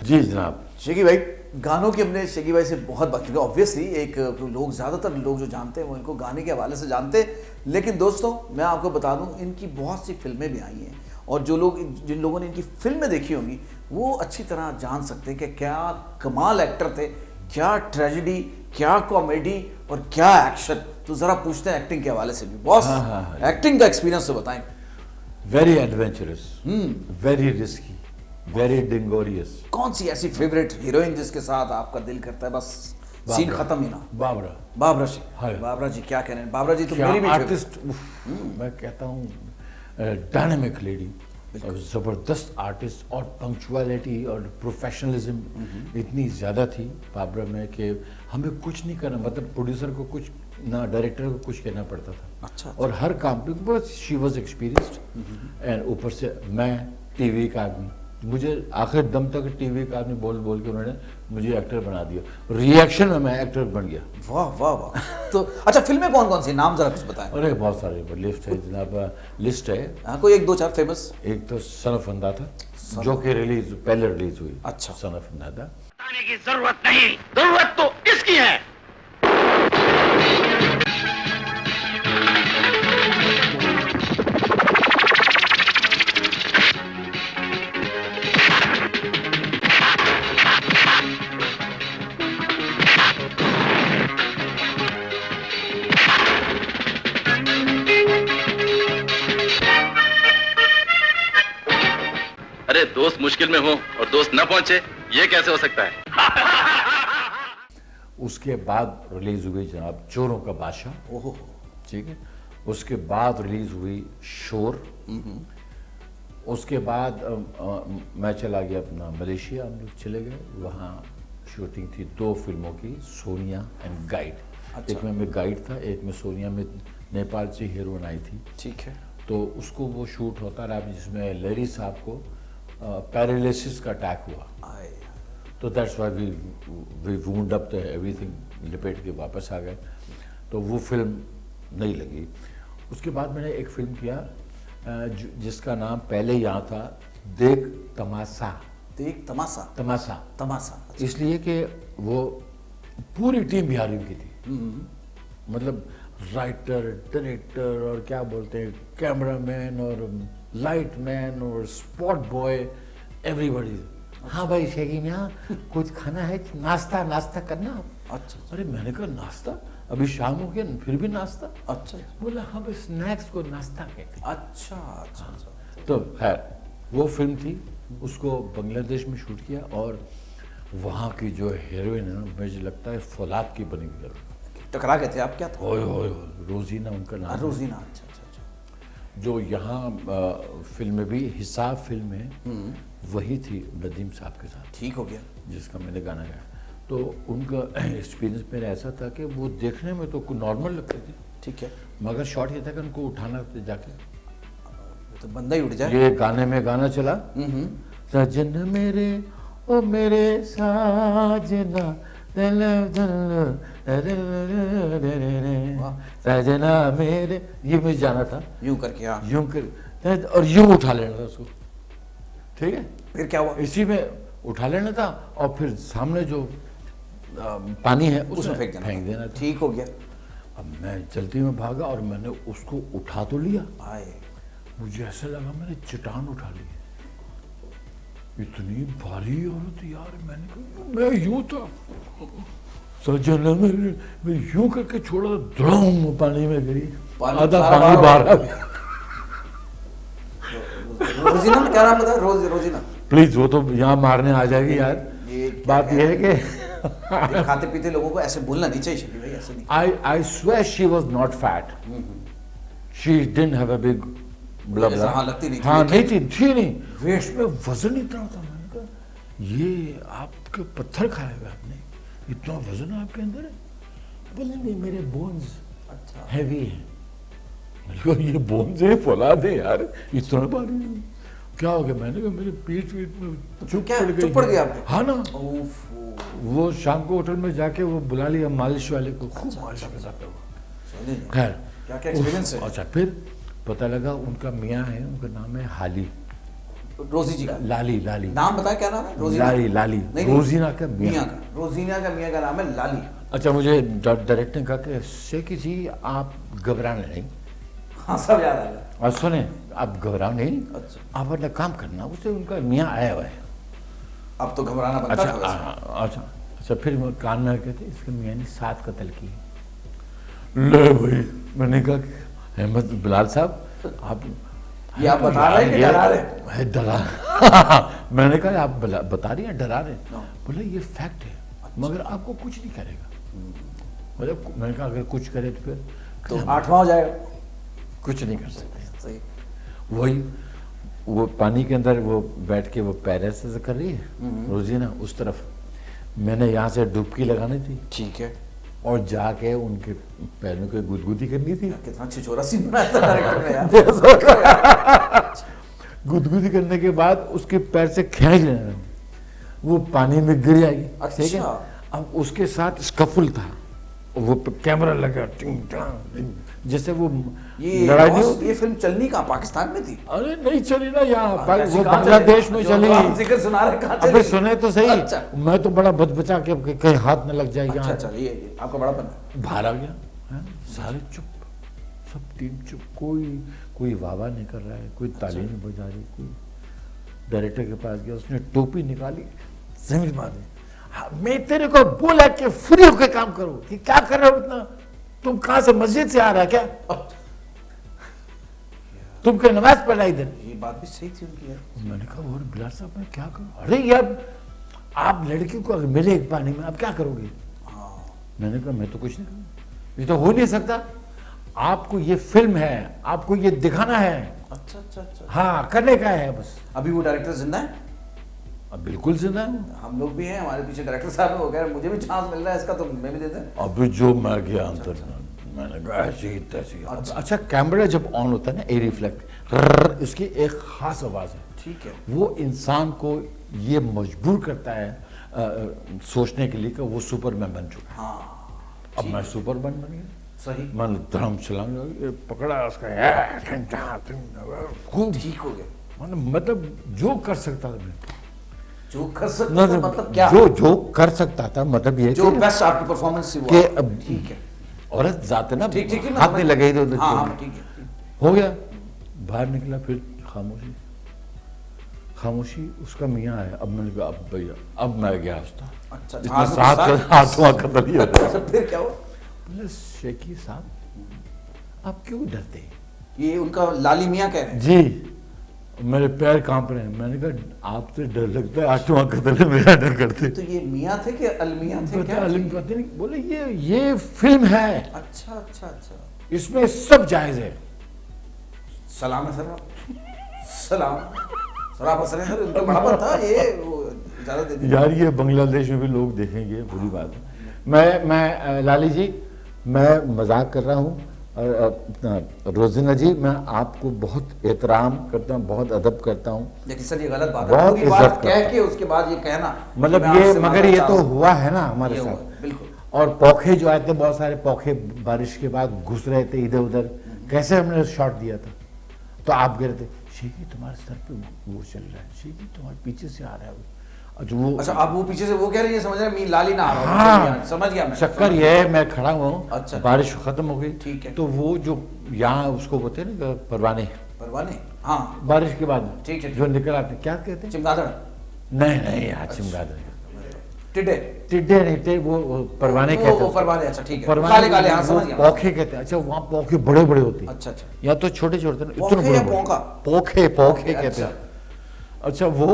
जी जनाब। शेकी भाई, गानों की हमने शेकी भाई से बहुत बात, क्योंकि ऑब्वियसली एक लोग, ज़्यादातर लोग जो जानते हैं वो इनको गाने के हवाले से जानते हैं, लेकिन दोस्तों मैं आपको बता दूं इनकी बहुत सी फिल्में भी आई हैं, और जिन लोगों ने इनकी फिल्में देखी होंगी वो अच्छी तरह जान सकते हैं कि क्या कमाल एक्टर थे, क्या ट्रेजेडी, क्या कॉमेडी और क्या एक्शन। तो ज़रा पूछते हैं एक्टिंग के हवाले से भी, बॉस एक्टिंग का एक्सपीरियंस तो बताएं। Very adventurous, very risky, very dangerous. कौन सी ऐसी फेवरेट हीरोइन जिसके साथ आपका दिल करता है बस सीन खत्म ही ना? बाबरा जी। बाबरा जी क्या कह रहे हैं, बाबरा जी तो मेरी भी आर्टिस्ट। मैं कहता हूँ डायनामिक लेडी, ज़बरदस्त आर्टिस्ट, और पंक्चुअलिटी और प्रोफेशनलिज्म इतनी ज़्यादा थी बाबरा में कि हमें कुछ नहीं करना, मतलब प्रोड्यूसर को कुछ ना, डायरेक्टर को कुछ कहना पड़ता था। अच्छा। और हर काम पे बस शी वॉज एक्सपीरियंस्ड। एंड ऊपर से मैं टीवी का आदमी, मुझे आखिर दम तक टीवी का आदमी बोल बोल के उन्होंने मुझे एक्टर बना दिया, रिएक्शन में मैं एक्टर बन गया। वाह वाह वाह। तो अच्छा, फिल्में कौन कौन सी, नाम जरा कुछ बताएं। अरे बहुत सारे लिस्ट है जनाब, लिस्ट है। हाँ, कोई 1 2 4 फेमस। एक तो सन ऑफ अंदाज़ा, जो कि पहले रिलीज हुई। अच्छा। सन ऑफ अंदाज़ा। बताने की जरूरत नहीं, जरूरत तो इसकी है। अरे दोस्त मुश्किल में हो और दोस्त न पहुंचे, ये कैसे हो सकता है? उसके बाद रिलीज हुई जनाब चोरों का बादशाह। ओहो। ठीक है। उसके बाद रिलीज हुई शोर। उसके बाद मैं चला गया अपना मलेशिया, हम लोग चले गए, वहाँ शूटिंग थी 2 फिल्मों की, सोनिया एंड गाइड। अच्छा। एक में मैं गाइड था, एक में सोनिया में नेपाल से हीरोइन आई थी। ठीक है। तो उसको वो शूट होता रहा जिसमें लहरी साहब को पैरालिसिस का अटैक हुआ। तो that's why we wound up everything, लिपेट के वापस आ गए। तो वो फिल्म नहीं लगी। उसके बाद मैंने एक फिल्म किया जिसका नाम पहले यहाँ था देख तमाशा। देख तमाशा। तमाशा। तमाशा। इसलिए कि वो पूरी टीम बिहारियों की थी, मतलब राइटर, डायरेक्टर और क्या बोलते हैं, कैमरामैन और लाइट मैन और स्पॉट बॉय, एवरीबॉडी। हाँ भाई शेखी मियाँ, कुछ खाना है, नाश्ता करना। अच्छा। अरे मैंने कहा नाश्ता, अभी शाम हो गया फिर भी नाश्ता। अच्छा बोला हम स्नैक्स को नाश्ता कहते हैं। अच्छा अच्छा अच्छा। तो खैर वो फिल्म थी, उसको बांग्लादेश में शूट किया और वहाँ की जो हीरोइन है ना, मुझे लगता है फौलाद की बनी हुई है। टकरा गए थे आप क्या था? ओए ओए रोजीना उनका नाम है। रोजीना, अच्छा अच्छा अच्छा। जो यहाँ फिल्म में भी हिसाब फिल्म है वही थी नदीम साहब के साथ, ठीक हो गया। जिसका मैंने गाना गाया। तो उनका एक्सपीरियंस मेरा ऐसा था कि वो देखने में तो नॉर्मल लगते थे, ठीक है, मगर शॉट ये था कि उनको उठाना जाके, तो बंदा ही उठ जाए। ये गाने में गाना चला, सजन मेरे ओ मेरे साजना सजना मेरे, ये मुझे जाना था यूं करके, हाँ। यूं कर और यूं उठा लेना था उसको, ठीक है। फिर क्या हुआ? इसी में उठा लेना था और फिर सामने जो पानी है उसमें फेंक देना था। ठीक हो गया। अब मैं जल्दी में भागा और मैंने उसको उठा तो लिया, आए मुझे ऐसा लगा मैंने चट्टान उठा ली, इतनी भारी औरत यार। मैंने कहा मैं यूं था सजन मैं यूं करके छोड़ा, धड़ाम पानी में गिरी, आधा पानी बाहर आ गया। रोजीना में क्या नाम बताया? रोजीना। प्लीज वो तो यहाँ मारने आ जाएगी यार। ये बात ये है कि खाते पीते लोगों को ऐसे भूलना नहीं चाहिए शकील भाई, ऐसे नहीं। I swear she was not fat. She didn't have a big blubber. हाँ, लगती नहीं थी, हाँ लेकिन- नहीं थी नहीं। वेस्ट में वजन इतना था, मैंने कहा ये आपके पत्थर खाए हुए आपने, इतना वजन आपके अंदर है? बोले नहीं मेरे बोन्स अच्छा। हैवी है। मैंने कहा ये बोन्स है, फौलाद है यार, इतना भारी है। क्या हो गया? मैंने कहा मेरे पीठ में चुप क्या पड़ गई। चुप पड़ गई आपने? हाँ ना। उफ, वो शाम को होटल में जाके वो बुला लिया मालिश वाले को, खूब मालिश करता हुआ। चलिए। खैर क्या क्या एक्सपीरियंस है? अच्छा फिर पता लगा उनका मियाँ है, उनका नाम है हाली, रोजी जी का लाली लाली नाम बताया, क्या नाम है? रोजीना? लाली लाली नहीं, रोजीना का मियाँ मियाँ। का, रोजीना का मियाँ का नाम है लाली। अच्छा मुझे डायरेक्टर ने कहा कि शेखी जी आप घबराना नहीं, हाँ सब याद आ गया। और सुने आप घबराओ नहीं, अच्छा। आप अपना काम करना। उसे उनका मियाँ आया हुआ है। अब तो घबराना बनता अच्छा था वैसे। अच्छा अच्छा। फिर वो कान में कहते इसके मियाँ ने 7 कत्ल किए। ले भाई, मैंने कहा कि अहमद बिलाल साहब आप ये आप बता रहे हैं कि डरा रहे हैं? है डरा। मैंने कहा आप बता रही हैं डरा रहे हैं? बोले ये फैक्ट है, मगर आपको कुछ नहीं करेगा। मतलब मैंने कहा अगर कुछ करे तो फिर तो 8वां हो जाएगा। कुछ नहीं कर सकते। सही। वही वो पानी के अंदर वो बैठ के वो पैर ऐसे कर रही है रोजीना उस तरफ, मैंने यहाँ से डुबकी लगानी थी ठीक है। और जाके उनके पैरों को गुदगुदी करनी थी। कितना छिछोरा सीन बनाया था डायरेक्टर ने यार। गुदगुदी करने के बाद उसके पैर से खींच लेना, वो पानी में गिर जाएगी। ठीक है। अच्छा। अब उसके साथ स्कफुल था, वो कैमरा लगा टिंग टांग, जैसे वो ये लड़ाई नहीं होती। ये फिल्म चलनी कहाँ, पाकिस्तान में थी? अरे नहीं चली ना यहाँ, ऐसी वो कहाँ बांग्लादेश चली? में जो चली। आप जिक्र सुना रहे, कहाँ अबे चली? सुने तो सही। अच्छा। मैं तो बड़ा बचा के कहीं हाथ न लग जाए अच्छा यहाँ। अच्छा, ये आपका बड़ापन है। बाहर आ गया है? सारे चुप, सब टीम चुप, कोई वाह वाह नहीं कर रहा है, कोई ताली नहीं बजा रही। कोई डायरेक्टर के पास गया, उसने टोपी निकाली, जमीन मारी। हाँ, मैं तेरे को बोला कि फ्री होकर काम करो, कि क्या कर रहे हो इतना? तुम कहाँ से मस्जिद से आ रहा है क्या? तुम क्या नमाज पढ़ा इधर? ये बात भी सही थी उनकी यार। मैंने कहा और बिलाल साहब मैं क्या करूं? अरे यार आप लड़की को अगर मिले एक पानी में आप क्या करोगे? मैंने कहा मैं तो कुछ नहीं करूँगा, ये तो हो नहीं सकता। आपको ये फिल्म है, आपको ये दिखाना है। अच्छा अच्छा अच्छा। हाँ करने का है बस। अभी वो डायरेक्टर जिंदा है? अब बिल्कुल जिंदा है। हम लोग भी हैं, हमारे पीछे डायरेक्टर साहब हो गए, मुझे भी चांस मिल रहा है इसका, तो मैं भी देते हैं। अभी जो मैं गया अंदर में, मैंने कहा ऐसी ही तैसी। अच्छा कैमरा जब ऑन होता है ना, ए रिफ्लेक्ट, इसकी एक खास आवाज है। ठीक है। वो इंसान को ये मजबूर करता है सोचने के लिए कि वो सुपरमैन बन चुका है। हाँ अब मैं सुपरमैन बन गया। सही। मैंने धर्म छलांग पकड़ा उसका, खूब ठीक हो गया। मतलब जो कर सकता था मैं, जो कर सकता था मतलब क्या? जो कर सकता था मतलब ये जो बेस्ट आपकी परफॉर्मेंस थी वो। कि अब ठीक है। औरत जाते ना, ठीक ठीक है ना, हाथ नहीं लगे इधर उधर। हाँ हाँ ठीक है। हो गया, बाहर निकला, फिर खामोशी खामोशी। उसका मियाँ है। अब मैंने कहा अब भैया अब मैं गया उसका अच्छा, इतना हाँ, हाथों का कतल ही होता है। अच्छा, फिर क्या हुआ? बोले शेखी साहब आप क्यों डरते हैं? ये उनका लाली मियाँ कह रहे हैं। जी, मेरे पैर कांप रहे हैं। मैंने कहा आपसे डर लगता है, आठवां कत्ल है, मेरा डर करते। तो ये मियाँ थे कि अलमियाँ थे क्या? पता नहीं, बोले ये फिल्म है, अच्छा अच्छा अच्छा, इसमें सब जायज है। सलाम है सर, आप सलाम सर, आप हंस रहे हैं सर, उनका बड़ापन था ये, वो इजाजत दे दीजिए। यार ये बांग्लादेश में भी लोग देखेंगे, बुरी बात है। मैं लाली जी, मैं मजाक कर रहा हूँ। और रोजिना जी, मैं आपको बहुत एहतराम करता हूँ, बहुत अदब करता हूँ। लेकिन सर ये गलत बात है, बहुत पूरी इज्जत बात करता कह के उसके बाद ये कहना, मतलब मैं ये, आपसे मगर माफी ये चाहता तो हूं। हुआ है ना हमारे ये हुआ, साथ। बिल्कुल। और पोखे जो आए थे, बहुत सारे पोखे बारिश के बाद घुस रहे थे इधर उधर, कैसे हमने शॉट दिया था, तो आप कह रहे थे शेखी तुम्हारे सर पे वो चल रहा है, शेखी तुम्हारे पीछे से आ रहा है। अच्छा वो, अच्छा आप वो पीछे से वो कह रहे हैं, ये समझ रहे हैं मी लाली ना आ रहा हाँ, समझ गया मैं। चक्कर ये है, मैं खड़ा हुआ हूँ, अच्छा। बारिश खत्म हो गई, ठीक है। तो वो जो यहाँ उसको बोलते हैं ना परवाने, परवाने, हाँ बारिश के बाद ठीक है, जो निकल आते क्या कहते हैं? चिमगादड़, नहीं नहीं यार, चिमगादड़, टिड्डे, टिड्डे नहीं, वो परवाने कहते वो हैं। परवाने, अच्छा ठीक है, परवाने काले काले, हाँ वो समझ गया। पोखे कहते हैं। अच्छा वहाँ पोखे बड़े बड़े होते हैं, अच्छा अच्छा, या तो छोटे छोटे ना, इतने पोखे बड़े या बड़े। पोंका? पोखे पोखे कहते अच्छा। हैं। अच्छा वो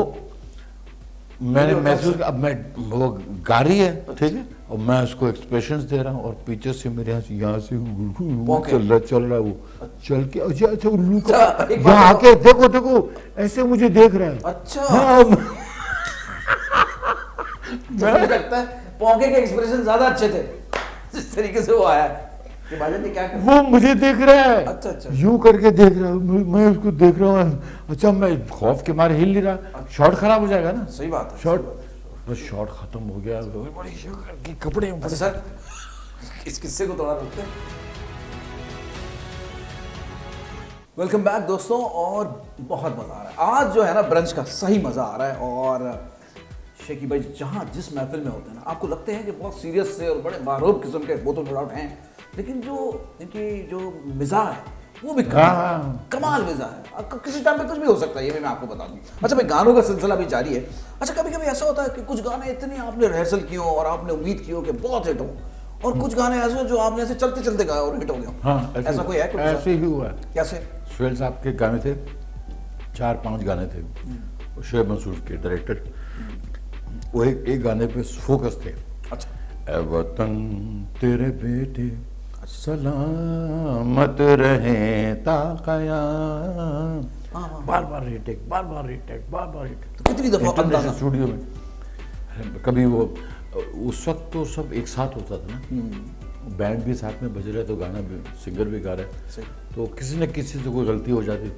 मैंने महसूस, अब मैं, वो गाड़ी है ठीक है, और मैं उसको एक्सप्रेशंस दे रहा हूँ, और पीछे से मेरे यहाँ से पोके। चल रहा है वो, चल के अच्छा अच्छा उल्लू का अच्छा, एक बात यहाँ बताओ। आके देखो देखो ऐसे मुझे देख रहा है। अच्छा हाँ, तो मुझे लगता है पोंके के एक्सप्रेशन ज्यादा अच्छे थे, जिस तरीके से वो आया कि भाईजान ने क्या कर। वो मुझे देख रहा है, अच्छा, अच्छा। यूं करके देख रहा हूँ, मैं उसको देख रहा हूँ। अच्छा मैं खौफ के मारे हिल नहीं रहा, शॉट खराब हो जाएगा ना। सही बात है, शॉट, बस शॉट खत्म हो गया, बड़ी करके कपड़े। अच्छा सर, इस किस्से को थोड़ा रुकते हैं। वेलकम बैक दोस्तों, और बहुत मजा आ रहा है आज जो है ना, ब्रंच का सही मजा आ रहा है। और शेखी भाई जहाँ जिस महफिल में होते हैं ना, आपको लगते हैं कि बहुत सीरियस से और बड़े बारूद किस्म के, वो तो नो डाउट हैं, लेकिन जो इनकी जो मिजाज है वो भी कमाल मिजाज है। किसी टाइम पे कुछ भी हो सकता है, ये भी मैं आपको बता दूं। अच्छा भाई, गानों का सिलसिला भी जारी है। अच्छा कभी कभी ऐसा होता है कि कुछ गाने इतने आपने रिहर्सल किए हो और आपने उम्मीद की हो कि बहुत हिट हो, और कुछ गाने ऐसे हो जो आपने ऐसे चलते चलते गाए और हिट हो गए। हाँ, ऐसा कोई है कुछ? ऐसे ही हुआ है। कैसे? सुहेल साहब के गाने थे, 4-5 गाने थे, शोएब मंसूर के डायरेक्टर, वो एक गाने पे फोकस थे। अच्छा, ए वतन तेरे बेटे सलामत रहे ता क़याम, बार बार रीटेक, बार बार रीटेक, बार बार रीटेक। तो कितनी दफा अंदाजा? स्टूडियो में कभी वो, उस वक्त तो सब एक साथ होता था ना, बैंड भी साथ में बज रहे, तो गाना भी, सिंगर भी गा रहे, तो किसी न किसी से कोई गलती हो जाती थी।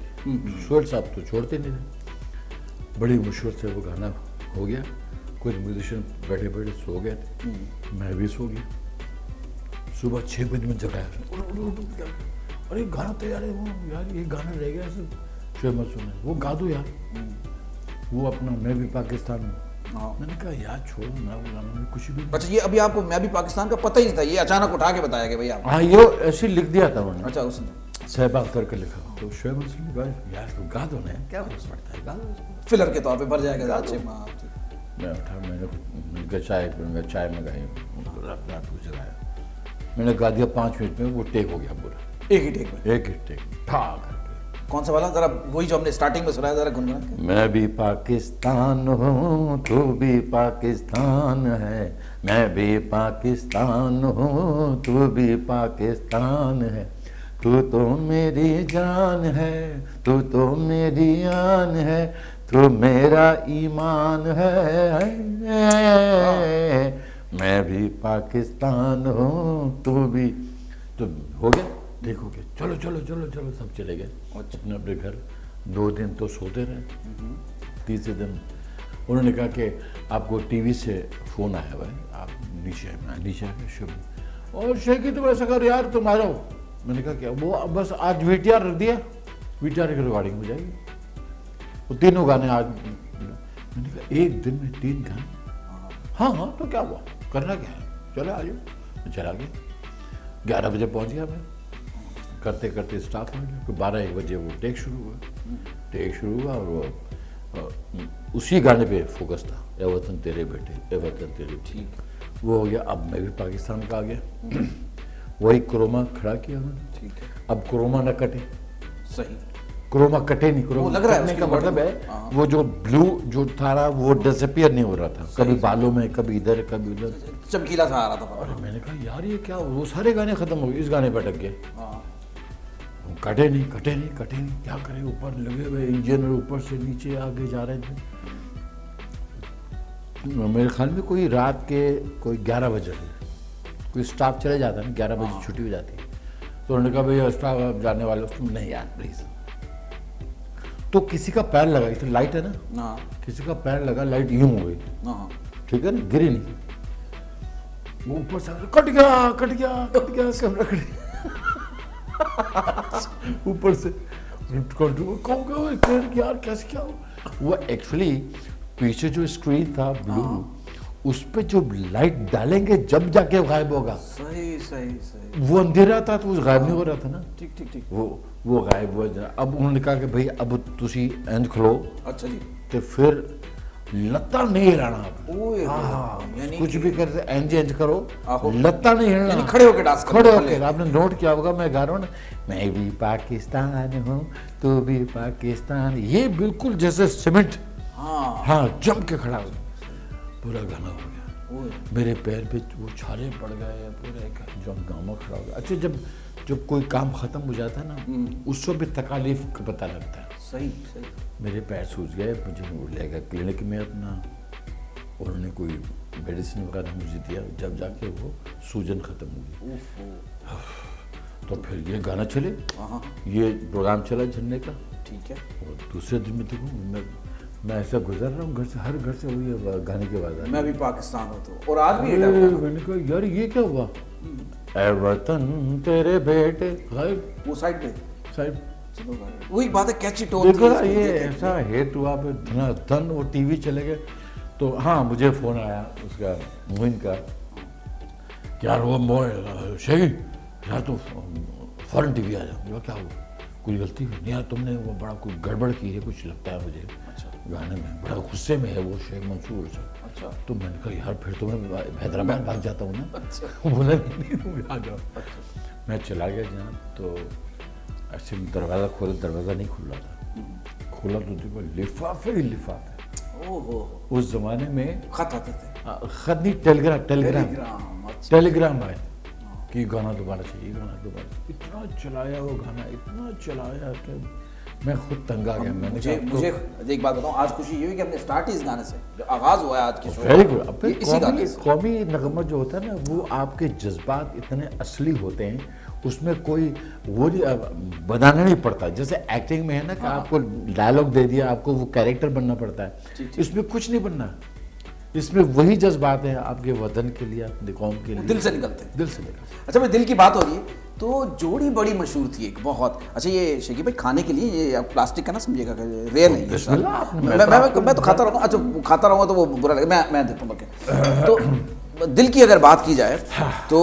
सुहेल साहब तो छोड़ते नहीं थे, बड़ी मुश्किल से वो गाना हो गया। कुछ म्यूजिशियन बैठे बैठे सो गए थे, मैं भी सो गया। सुबह 6 बजे में जगाया, अरे गाना तैयार है, वो यार ये गाना रह गया सर, शोएब मंसूर ने, वो गा दो यार, वो अपना मैं भी पाकिस्तान हूँ। मैंने कहा यार छोड़ो ना, वो गाना में कुछ भी। अच्छा ये अभी आपको मैं भी पाकिस्तान का पता ही नहीं था, ये अचानक उठा के बताया कि भैया। हाँ, ये ऐसे लिख दिया था उन्होंने, अच्छा उसने सहबाग करके लिखा, तो शोएब मंसूर ने कहा यार तो गा दो ना, क्या फर्क पड़ता है, गा दो। फिलर के तौर पे भर जाएगा। अच्छे माँ, मैं उठा, मैंने चाय मंगाई, रात को जगाया, मैंने गा दिया, 5 मिनट में वो टेक हो गया पूरा, एक ही टेक में। एक ही टेक ठा करके। कौन सा वाला? जरा वही जो हमने स्टार्टिंग में सुनाया, जरा गुनगुना के। मैं भी पाकिस्तान हूँ, तू भी पाकिस्तान है, मैं भी पाकिस्तान हूँ, तू भी पाकिस्तान है, तू तो मेरी जान है, तू तो मेरी आन है, तू मेरा ईमान है, मैं भी पाकिस्तान हूँ, तू भी। तो हो गया, देखोगे, चलो चलो चलो चलो, सब चले गए अपने अपने घर। 2 दिन तो सोते रहे। तीसरे दिन उन्होंने कहा कि आपको टीवी से फ़ोन आया हुआ है, आप नीचे आए। शुभ और शेखी तो ऐसा कर, यार तुम आ जाओ। मैंने कहा क्या? वो बस आज VTR रख दिया, VTR की रिकॉर्डिंग हो जाएगी, वो तीनों गाने आज। मैंने कहा 1 दिन में 3 गाने? हाँ तो क्या हुआ, करना क्या है, चलो आ जाओ। चला गया, 11 बजे पहुंच गया मैं, करते करते स्टाफ आ गया, तो 12-1 बजे वो टेक शुरू हुआ। और वो उसी गाने पे फोकस था, ए वतन तेरे बेटे, ए वतन तेरे, ठीक वो हो गया। अब मैं भी पाकिस्तान का आ गया। वही क्रोमा खड़ा किया उन्होंने। ठीक है, अब क्रोमा न कटे, सही। क्रोमा कटे नहीं, क्रोमा लग रहा है कटने उसकी का body मतलब में। है हाँ। वो जो ब्लू जो था ना, वो डिसअपियर नहीं हो रहा था, कभी बालों में, कभी इधर कभी उधर। चमकीला सा आ रहा था। अरे मैंने कहा यार ये क्या, वो सारे गाने खत्म हो गए, इस गाने पर अटक गए। हाँ, कटे नहीं, कटे नहीं, कटे नहीं, क्या करें, ऊपर लगे हुए इंजन और ऊपर से नीचे आगे जा रहे थे। मेरे ख्याल में कोई रात के कोई 11 बजे कोई स्टाफ चले जाता है ना, 11 बजे छुट्टी हो जाती है, तो उन्होंने कहा भैया स्टाफ अब जाने वाले हो। तुम नहीं यार प्लीज। तो किसी का पैर लगा, इस लाइट है ना, हाँ, किसी का पैर लगा, लाइट यूं हो गई, हाँ, ठीक है ना, गिरी नहीं, वो ऊपर से कट गया, कट गया, कट गया, कैमरा कट गया ऊपर से कौन गया यार, कैसे क्या हो? वो एक्चुअली पीछे जो स्क्रीन था ब्लू, उस पे जो लाइट डालेंगे जब जाके गायब होगा, सही सही सही। वो अंधेरा था तो वो गायब नहीं हो रहा था ना, ठीक ठीक ठीक। वो गायब हो जाए। अब उन्होंने कहा कि भाई अब तुसी इंज खलो, अच्छा जी। तो फिर लत्ता नहीं हिलाना अब। ओए हाँ, यानी कुछ भी करते इंज इंज करो, आहो। लत्ता नहीं हिलना, यानी खड़े होकर डांस करो। खड़े होकर। आपने नोट किया होगा, मैं गा रहा हूँ ना, मैं भी पाकिस्तान हूँ तू भी पाकिस्तान, ये बिल्कुल जैसे सीमेंट, हाँ, हाँ, जम के खड़ा हो, पूरा गाना हो गया। ओए, मेरे पैर पे वो छाले पड़ गए पूरे, जब गामा खड़ा हो गया। अच्छा, जब कोई काम खत्म हो जाता है ना, उससे भी तकालीफ का पता लगता है। सही सही। मेरे पैर सूज गए, मुझे वो ले गए क्लिनिक में अपना, उन्होंने कोई मेडिसिन वगैरह मुझे दिया, जब जाके वो सूजन खत्म हो गई। ओफो, तो फिर ये गाना चले, हाँ, ये प्रोग्राम चला झंडे का। ठीक है। और दूसरे दिन में देखो मैं ऐसा गुजर रहा हूँ घर से, हर घर से वही गाने की आवाज़ आ रही है। मैं भी पाकिस्तान हूँ तो, और आज भी ये अरे, डर मैंने कहा यार ये क्या हुआ, ऐ वतन तेरे बेटे गायब, वो साइड पे। साहब वही बात है, कैची टोन देखो ना, थी इसकी, ये देखे। ऐसा हेट हुआ पे धन वो टीवी चले गए। तो हाँ, मुझे फोन आया उसका मोइन का, यार वो शेखी यार तो फॉरेन टीवी आ जाओ। क्या हुआ, कोई गलती हुई? यार तुमने वो बड़ा कुछ गड़बड़ की है कुछ, लगता है मुझे गाने में, बड़ा गुस्से में है वो शेख मंसूर से। अच्छा। तो मैंने कहा यार फिर तो मैं हैदराबाद भाग जाता हूँ ना। बोला नहीं तुम आ जाओ। मैं चला गया जहाँ, तो ऐसे दरवाज़ा खोला, दरवाज़ा नहीं खुल रहा था, खोला तो देखो लिफाफे ही लिफाफे। ओहो, उस जमाने में खत आते थे। खत नहीं, टेलीग्राम टेलीग्राम, अच्छा। टेलीग्राम आए कि गाना दोबारा चाहिए, गाना दोबारा। इतना चलाया वो गाना, इतना चलाया कि मैं खुद तंग आ गया। मैंने मुझे कहा, मुझे एक बात बताऊं, आज खुशी ये हुई कि हमने स्टार्ट ही इस गाने से, जो आगाज हुआ है आज के शो। Very good. अब इसी गाने से। कौमी नगमा जो होता है ना, वो आपके जज्बात इतने असली होते हैं, उसमें कोई वो नहीं बनाना नहीं पड़ता। जैसे एक्टिंग में है ना कि आपको डायलॉग दे दिया, आपको वो कैरेक्टर बनना पड़ता है, इसमें कुछ नहीं बनना। इसमें वही जज्बात हैं आपके वतन के लिए, अपने कौम के लिए, दिल से निकलते हैं। दिल से निकलते। अच्छा भाई, दिल की बात हो रही है तो जोड़ी बड़ी मशहूर थी एक बहुत। अच्छा, ये शेखी भाई खाने के लिए ये आप प्लास्टिक का ना समझिएगा, रियल है ये बिस्मिल्लाह, सारा। आपने- मैं तो खाता रहूँगा। अच्छा, वो खाता रहूँगा तो वो बुरा लगेगा, मैं देता हूँ बल्कि। तो दिल की अगर बात की जाए तो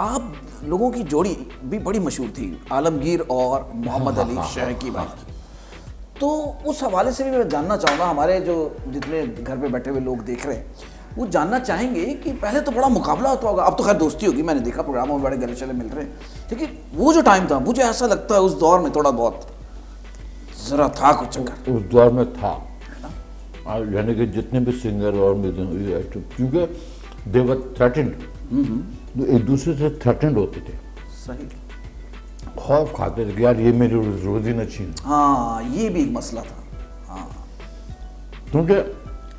आप लोगों की जोड़ी भी बड़ी मशहूर थी, आलमगीर और मोहम्मद अली शेखी भाई की। तो उस हवाले से भी मैं जानना चाहूँगा, हमारे जो जितने घर पे बैठे हुए लोग देख रहे हैं वो जानना चाहेंगे कि पहले तो बड़ा मुकाबला होता होगा, अब तो खैर दोस्ती होगी, मैंने देखा प्रोग्रामों में बड़े गले चले मिल रहे हैं, लेकिन वो जो टाइम था, मुझे ऐसा लगता है उस दौर में थोड़ा बहुत ज़रा था कुछ चक्कर। उस दौर में था, यानी कि जितने भी सिंगर और क्योंकि दे वर थ्रेटेंड, एक दूसरे से थ्रेटेंड होते थे, सही। खौफ खाते थे कि यार ये मेरी रोजी न छीन। हाँ, ये भी एक मसला था। हाँ, क्योंकि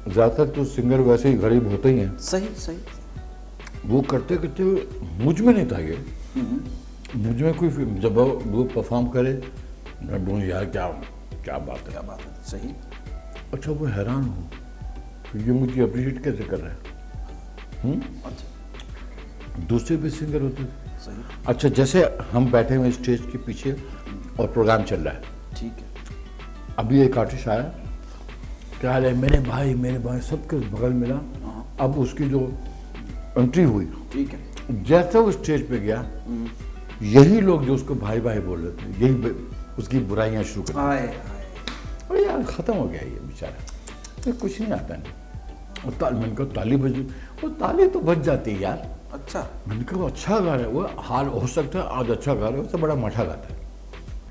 ज़्यादातर तो सिंगर वैसे ही गरीब होते ही हैं, सही सही। वो करते करते मुझ में नहीं था ये, मुझ में कोई जब वो परफॉर्म करे, मैं बोलूँ यार क्या क्या बात है, क्या बात है, सही। अच्छा वो हैरान हूँ कि ये मुझे अप्रिशिएट कैसे कर रहा है। अच्छा, दूसरे भी सिंगर होते थे। सही, अच्छा, जैसे हम बैठे हुए स्टेज के पीछे और प्रोग्राम चल रहा है, ठीक है। अभी एक आर्टिस्ट आया, क्या हाल है, मेरे भाई सबके बगल मिला। अब उसकी जो एंट्री हुई, ठीक है। जैसे वो स्टेज पे गया, यही लोग जो उसको भाई भाई बोल रहे थे, यही उसकी बुराइयां शुरू कर दी। हाय हाय, अरे यार खत्म हो गया ये बेचारा, ये कुछ नहीं आता है। और मैंने कहा ताली बजी, वो ताली तो बज जाती है यार, अच्छा, मैंने कहा वो अच्छा गा रहा है, वो हाल हो सकता है आज अच्छा गा रहा है, उससे बड़ा मठा गाता है।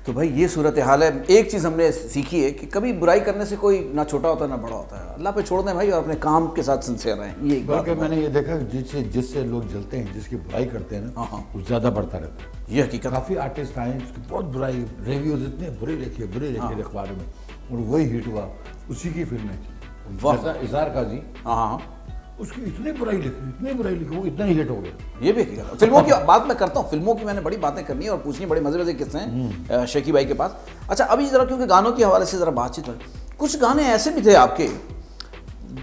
तो भाई ये सूरत हाल है। एक चीज़ हमने सीखी है कि कभी बुराई करने से कोई ना छोटा होता है ना बड़ा होता है। अल्लाह पे छोड़ दें भाई और अपने काम के साथ सिंसियर रहें। ये एक बात बल्कि है। मैंने ये देखा कि जिससे लोग जलते हैं, जिसकी बुराई करते हैं ना, हाँ। वो ज़्यादा बढ़ता रहता है। ये हकीकत है। काफ़ी आर्टिस्ट आए जिसकी बहुत बुराई, रिव्यूज इतने बुरे लिखे अखबार में, और वही हिट हुआ, उसी की फिल्में थी। वाह। जैसा इज़हार काजी, हाँ हाँ, उसकी इतनी बुराई लिखी, वो इतना ही हिट हो गया। ये भी हकीकत है। फिल्मों की बात मैं करता हूँ, फिल्मों की मैंने बड़ी बातें करनी है और पूछनी, बड़े मजे मजे किस्से हैं शेखी भाई के पास। अच्छा, अभी जरा क्योंकि गानों के हवाले से जरा बातचीत हो, कुछ गाने ऐसे भी थे आपके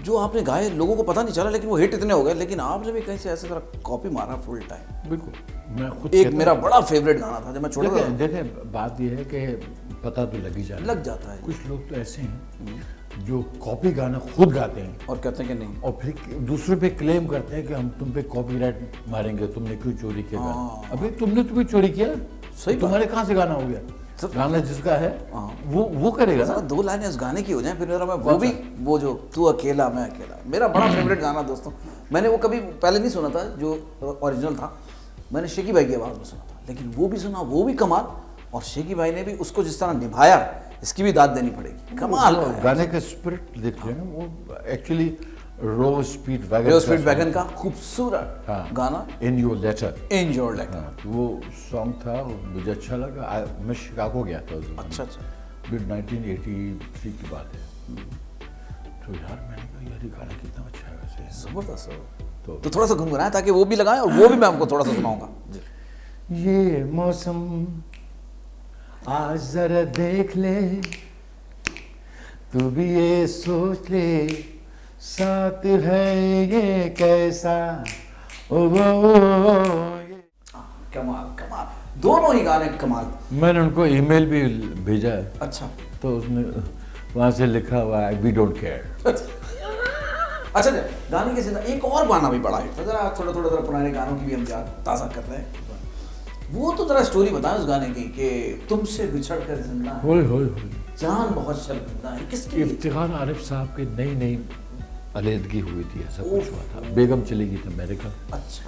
जो आपने गाए, लोगों को पता नहीं चला, लेकिन वो हिट इतने हो गए, लेकिन आपने भी कहीं से ऐसे जरा कॉपी मारा फुल टाइम। बिल्कुल, मैं खुद एक मेरा बड़ा फेवरेट गाना था जब मैं छोटा था। देखें बात यह है कि पता तो लग ही जाए, लग जाता है कुछ लोग तो ऐसे हैं जो कॉपी गाना खुद गाते हैं और कहते हैं कि नहीं। और फिर दूसरे पे क्लेम करते हैं कि हम तुम पे कॉपीराइट मारेंगे, तुमने क्यों चोरी किया गाना? अभी तुमने तो भी चोरी किया, सही बात। तुम्हारे कहाँ से गाना हो गया? गाना जिसका है वो करेगा ना। जरा दो लाइनें उस गाने की हो जाए, फिर जरा मैं वो भी, वो जो तू अकेला मैं अकेला, मेरा बड़ा फेवरेट गाना दोस्तों। मैंने वो कभी पहले नहीं सुना था, जो ओरिजिनल था मैंने शेखी भाई की आवाज़ में सुना था, लेकिन वो भी सुना, वो भी कमाल। और शेखी भाई ने भी उसको जिस तरह निभाया, इसकी भी दाद देनी पड़ेगी, कमाल का है। गाने का स्पिरिट देखते हैं ना, वो एक्चुअली रो स्पीड वैगन का खूबसूरत गाना in your letter, in your letter. वो सॉन्ग था, मुझे अच्छा लगा। मैं शिकागो गया था उस दिन। अच्छा, मिड 1983 की बात है। तो यार मैंने कहा यार ये गाना कितना अच्छा है वैसे, जबरदस्त। तो थोड़ा सा गुनगुनाएं ताकि वो भी लगाएं और वो भी मैं आपको थोड़ा सा सुनाऊंगा। ये मौसम आज जरा देख ले, तू भी ये सोच ले, साथ है ये कैसा, ओ ये। कमाल कमाल, दोनों ही गाने कमाल। मैंने उनको ईमेल भी भेजा है, अच्छा तो उसने वहाँ से लिखा हुआ है वी डोंट केयर। अच्छा, गाने के सिवा एक और गाना भी बड़ा हिट था, जरा थोड़ा थोड़ा जरा पुराने गानों की भी हम याद ताज़ा कर रहे हैं। वो तो जरा स्टोरी बताएं उस गाने की कि तुमसे बिछड़ कर जिंदा है, होय होय जान बहुत शर्मिंदा है, किसके लिए? इफ्तिखार आरिफ साहब की नई नई अलहदगी हुई थी, ऐसा कुछ हुआ था। बेगम चली गई थी अमेरिका, अच्छा,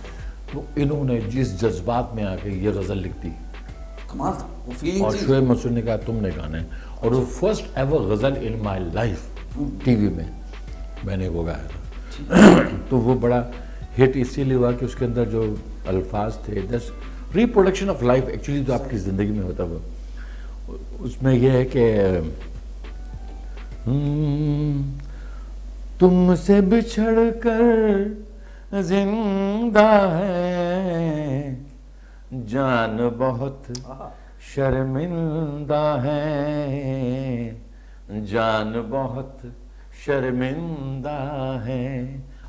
तो इन्होंने जिस जज्बात में आके ये गज़ल लिख दी, कमाल था वो फीलिंग और थी। शोएब मसूद ने कहा तुमने गाना है, और वो first ever ghazal in my life TV में मैंने वो गाया था। तो वो बड़ा हिट इसीलिए हुआ कि उसके अंदर जो अल्फाज थे, दस रिप्रोडक्शन ऑफ लाइफ एक्चुअली जो आपकी ज़िंदगी में होता वो, उसमें यह है कि तुमसे बिछड़ कर जिंदा है, जान बहुत शर्मिंदा है, जान बहुत शर्मिंदा है।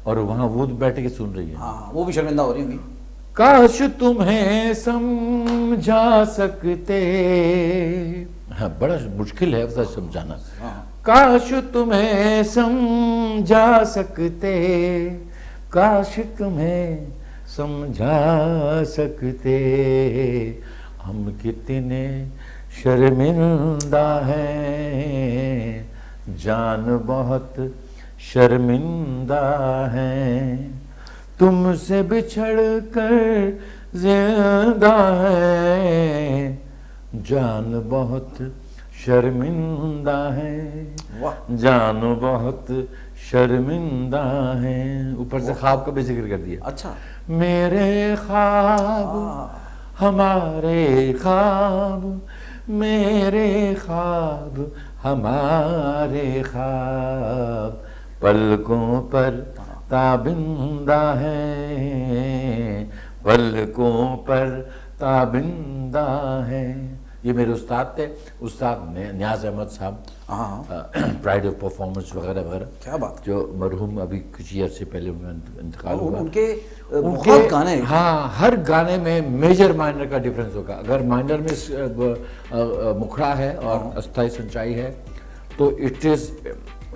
और वहाँ वो बैठ के सुन रही है, हाँ, वो भी शर्मिंदा हो रही होंगी। काश तुम्हें समझा सकते, हाँ बड़ा मुश्किल है उसे समझाना। काश तुम्हें समझा सकते, काश तुम्हें समझा सकते, हम कितने शर्मिंदा हैं, जान बहुत शर्मिंदा है, तुमसे बिछड़ कर जिंदा है, जान बहुत शर्मिंदा है, वाह। जान बहुत शर्मिंदा है। ऊपर से ख्वाब का भी जिक्र कर दिया। अच्छा, मेरे ख्वाब हमारे ख्वाब, मेरे ख्वाब हमारे ख्वाब, पलकों पर ताबिंदा है, पलकों पर ताबिंदा है। ये मेरे उस्ताद थे, उस्ताद न्याज अहमद साहब, प्राइड ऑफ परफॉर्मेंस वगैरह वगैरह। क्या बात, जो मरहूम अभी कुछ ही अर्से पहले इंतकाल हुआ। उनके बहुत गाने, हाँ, हर गाने में मेजर माइनर का डिफरेंस होगा। अगर माइनर में मुखड़ा है और अस्थाई संचाई है, तो it is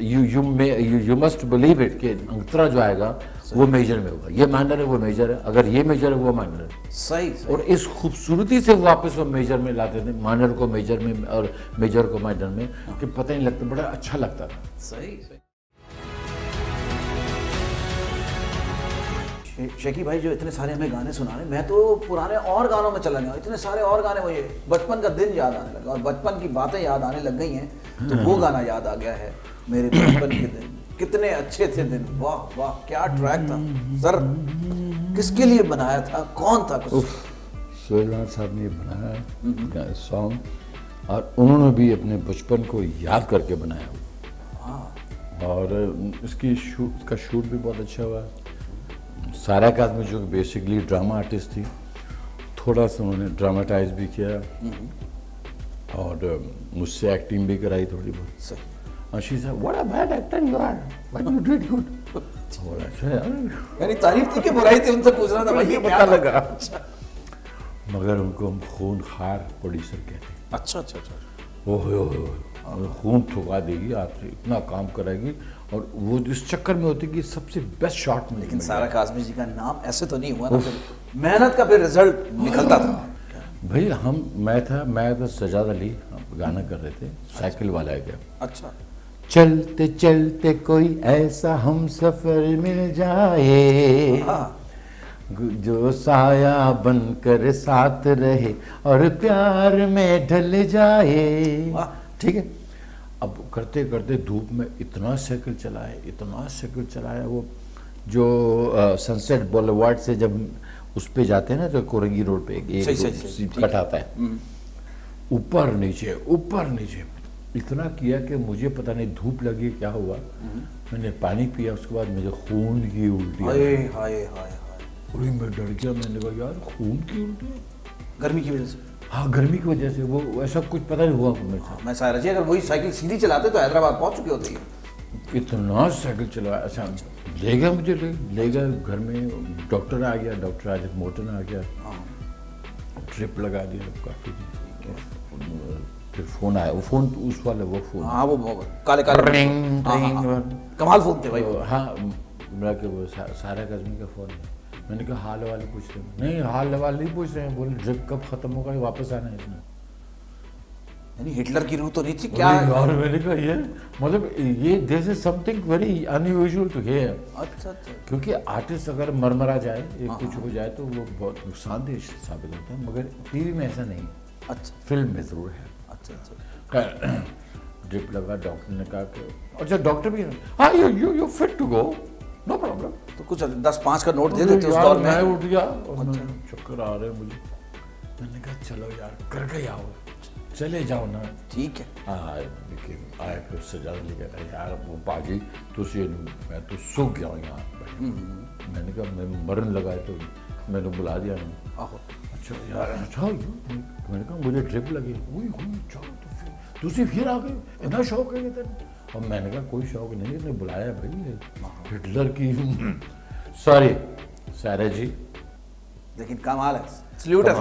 you must believe it कि अंतरा जो आएगा वो मेजर में होगा। ये माइनर है वो मेजर है, अगर ये मेजर है वो माइनर है। सही, सही। और इस खूबसूरती से वापस वो मेजर में लाते थे, माइनर को मेजर में और मेजर को माइनर में, कि पता नहीं लगता, बड़ा अच्छा लगता था। सही, सही। शेखी भाई जो इतने सारे हमें गाने सुना रहे, मैं तो पुराने और गानों में चला गया, इतने सारे और गाने, मुझे बचपन का दिन याद आने लगा और बचपन की बातें याद आने लग गई हैं, तो वो गाना याद आ गया है, मेरे बचपन के दिन कितने अच्छे थे दिन, वाह वाह क्या ट्रैक था सर, किसके लिए बनाया था, कौन था कुछ? सोहेल राना साहब ने बनाया सॉन्ग और उन्होंने भी अपने बचपन को याद करके बनाया और इसका शूट भी बहुत अच्छा हुआ। सारा काज़मी जो बेसिकली ड्रामा आर्टिस्ट थी, थोड़ा सा उन्होंने ड्रामाटाइज भी किया और मुझसे एक्टिंग भी कराई थोड़ी बहुत। सही। और she said what a bad actor you are, but you did good. यानी तारीफ थी कि बुराई थी, उनसे पूछ रहा था भाई ये क्या पता था? लगा। मगर उनको हम खूनखार प्रोड्यूसर कहते हैं। अच्छा अच्छा अच्छा। ओह खून ठुका देगी आपसे, इतना काम कराएगी और वो इस चक्कर में होती है कि सबसे बेस्ट शॉट में। लेकिन सारा काज़मी जी का नाम ऐसे तो नहीं हुआ ना, फिर मेहनत का फिर रिजल्ट निकलता था। भाई मैं तो सजाद अली गाना कर रहे थे, साइकिल वाला है क्या। अच्छा। चलते चलते कोई ऐसा हम सफर मिल जाए जो साया बनकर साथ रहे और प्यार में ढल जाए। ठीक है, अब करते करते धूप में इतना साइकिल चलाया वो जो सनसेट बुलेवार्ड से जब उस पे जाते हैं ना, तो कोरंगी रोड पे एक कट आता है, ऊपर नीचे इतना किया कि मुझे पता नहीं धूप लगी क्या हुआ, मैंने पानी पिया, उसके बाद मुझे खून की उल्टी। पूरी मैं डर गया, मैंने कहा यार खून की उल्टी गर्मी की वजह से? हाँ गर्मी की वजह से, वो ऐसा कुछ पता नहीं हुआ मेरे साथ। मैं सारा जी अगर वही साइकिल सीधी चलाते तो हैदराबाद पहुंच चुके होते हैं। इतना साइकिल चलाया, अच्छा ले गया मुझे, ले गया घर में, डॉक्टर आ गया, डॉक्टर आज मोटन आ गया, ट्रिप लगा दिया काफी। फिर फोन आया, वो फोन उस वाले वो फोन, हाँ वो काले कमाल फोन थे भाई। हाँ मेरा कि वो सारा काज़मी का फोन है। मैंने कहा हाल वाले पूछ रहे हैं, नहीं हाल वाले नहीं पूछ रहे हैं, बोले ड्रिप कब खत्म होगा, वापस आना है इसमें। यानी हिटलर की रूह तो नहीं थी क्या? यार मैंने कहा ये मतलब ये this is something very unusual to hear. अच्छा अच्छा। क्योंकि आर्टिस्ट अगर मरमरा जाए या कुछ हो जाए तो वो बहुत नुकसानदेह साबित होता है, मगर टीवी में ऐसा नहीं। अच्छा। फिल्म में जरूर है। अच्छा अच्छा। ड्रिप लगा, डॉक्टर ने कहा कि अच्छा डॉक्टर भी हाँ you fit to go, no problem. तो कुछ 10-5 का नोट दे देते उस दौर में। मैं उठ गया और चक्कर आ रहे हैं मुझे, मैंने कहा चलो यार करके आओ, चले जाओ ना। ठीक है। आए फिर सजाद लिखा यार वो बाजी मैं तो सो गया हूँ यहाँ पर। मैंने कहा मैं मरन लगाए तो मैंने बुला दिया ना। अच्छा यार अच्छा, मैंने कहा मुझे ड्रिप लगी, तुसी फिर आ गए, इतना शौक है तेरे? और मैंने कहा कोई शौक नहीं, इसने बुलाया भाई हिटलर की। सॉरी सारा जी, लेकिन कमाल है, सल्यूट है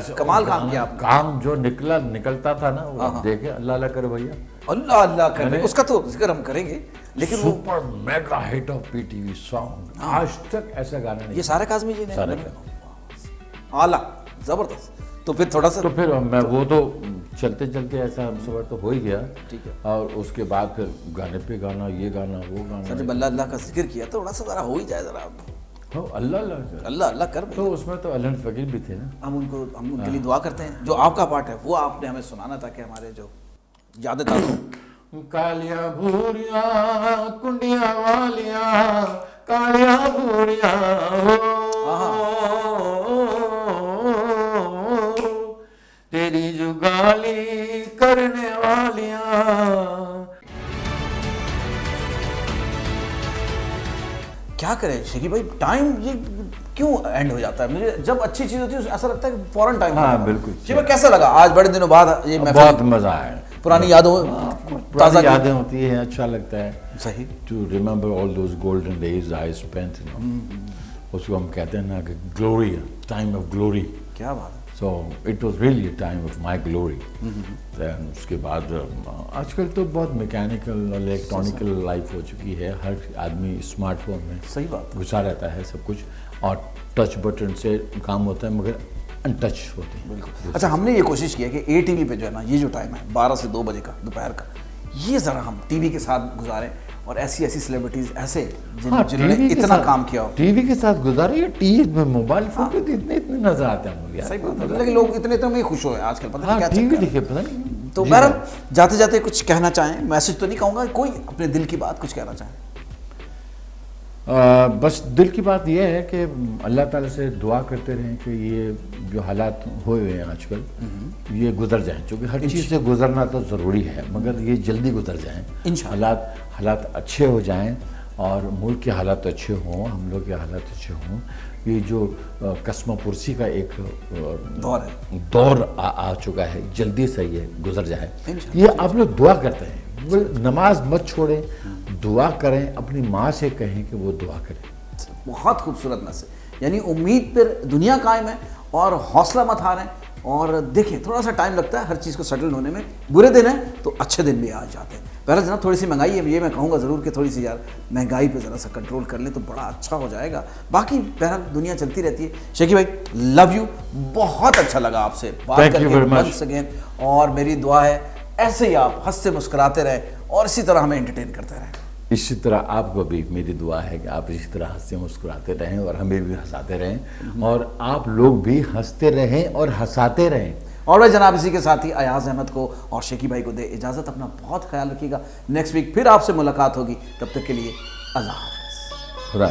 सर, कमाल काम किया आपने। काम जो निकलता था ना वो देखे, अल्लाह अल्लाह करे भैया, अल्लाह अल्लाह करे, उसका तो जिक्र हम करेंगे, लेकिन वो super mega hit of PTV song, आज तक ऐसा गाना नहीं। ये सारा काज़मी जी ने, सारा आला जबरदस्त। तो फिर थोड़ा सा, तो फिर मैं वो तो चलते चलते ऐसा हम सफर तो हो ही गया। ठीक है। और उसके बाद फिर गाने पे गाना, ये गाना वो गाना। सर जब अल्लाह अल्लाह का जिक्र किया तो थोड़ा सा जरा हो ही जाए जरा, तो अल्लाह अल्लाह अल्लाह अल्लाह कर। तो उसमें तो अलन फकीर भी थे ना, हम उनके लिए दुआ करते हैं। जो आपका पार्ट है वो आपने हमें सुनाना ताकि हमारे जो यादें ताज़ा। कालिया भूरिया कुंडिया वालिया, कालिया भूरिया तेरी जुगाली करने वालिया। क्या करें शेखी भाई, टाइम ये क्यों एंड हो जाता है? मुझे जब अच्छी चीज होती है ऐसा लगता है कि फौरन टाइम। हाँ बिल्कुल। शेखी भाई कैसा लगा आज बड़े दिनों बाद ये महफिल? बहुत मजा आया, पुरानी यादों ताज़ा यादें होती है, अच्छा लगता है। सही। To remember all those golden days I spent, उसको हम कहते हैं ना कि ग्लोरी, टाइम ऑफ ग्लोरी। क्या बात है। So it was really a time of my glory. उसके बाद आजकल तो बहुत मैकेनिकल और इलेक्ट्रॉनिकल लाइफ हो चुकी है, हर आदमी स्मार्टफोन में सही बात घुसा रहता है सब कुछ, और टच बटन से काम होता है मगर अनटच होते हैं। बिल्कुल। अच्छा हमने ये कोशिश की है कि ATV पे जो है ना, ये जो टाइम है 12 से 2 बजे का दोपहर का, ये ज़रा हम टीवी के साथ गुजारें और ऐसी ऐसी सेलिब्रिटीज़ ऐसे हाँ, जिन्होंने टीवी के इतना साथ- काम किया हो। टीवी के साथ गुजारे या टीवी में मोबाइल फोन पे तो इतने इतने नजर आते हैं मुझे यार। सही बात है, लेकिन लोग इतने में ही खुश हुए आजकल, पता नहीं हाँ क्या टीवी चक्कर है। देखिए पता नहीं। तो जी बहरहाल हाँ। जाते जाते कुछ कहना चाहें, मैसेज तो नहीं कहूँगा, कोई अपने दिल की बात कुछ कहना चाहें। बस दिल की बात यह है कि अल्लाह ताला से दुआ करते रहें कि ये जो हालात हुए हुए हैं आजकल ये गुजर जाएं, क्योंकि हर चीज़ से गुजरना तो ज़रूरी है, मगर ये जल्दी गुजर जाएं, इंशाअल्लाह। हालात अच्छे हो जाएं और मुल्क के हालात अच्छे हों, हम लोग के हालात अच्छे हों। ये जो कस्मा पुरसी का एक दौर आ चुका है, जल्दी से ये गुजर जाए, ये आप लोग दुआ करते हैं, वो नमाज मत छोड़ें, दुआ करें, अपनी माँ से कहें कि वो दुआ करें। बहुत खूबसूरत मैसेज, यानी उम्मीद पर दुनिया कायम है और हौसला मत हारें। और देखिए थोड़ा सा टाइम लगता है हर चीज़ को सेटल होने में, बुरे दिन हैं तो अच्छे दिन भी आ जाते हैं। पहले जनाब थोड़ी सी महंगाई है, ये मैं कहूँगा ज़रूर कि थोड़ी सी यार महंगाई पे ज़रा सा कंट्रोल कर लें तो बड़ा अच्छा हो जाएगा। बाकी बहरहाल दुनिया चलती रहती है। शेखी भाई लव यू, बहुत अच्छा लगा आपसे बात करके वंस अगेन, और मेरी दुआ है ऐसे ही आप हंसते मुस्कुराते रहें और इसी तरह हमें एंटरटेन करते रहें। इसी तरह आपको भी मेरी दुआ है कि आप इसी तरह हंसते मुस्कुराते रहें और हमें भी हंसाते रहें, और आप लोग भी हंसते रहें और हंसाते रहें। और भाई जनाब इसी के साथ ही अयाज अहमद को और शेखी भाई को दे इजाज़त। अपना बहुत ख्याल रखिएगा। नेक्स्ट वीक फिर आपसे मुलाकात होगी, तब तक के लिए अल्लाह हाफ़िज़। खुदा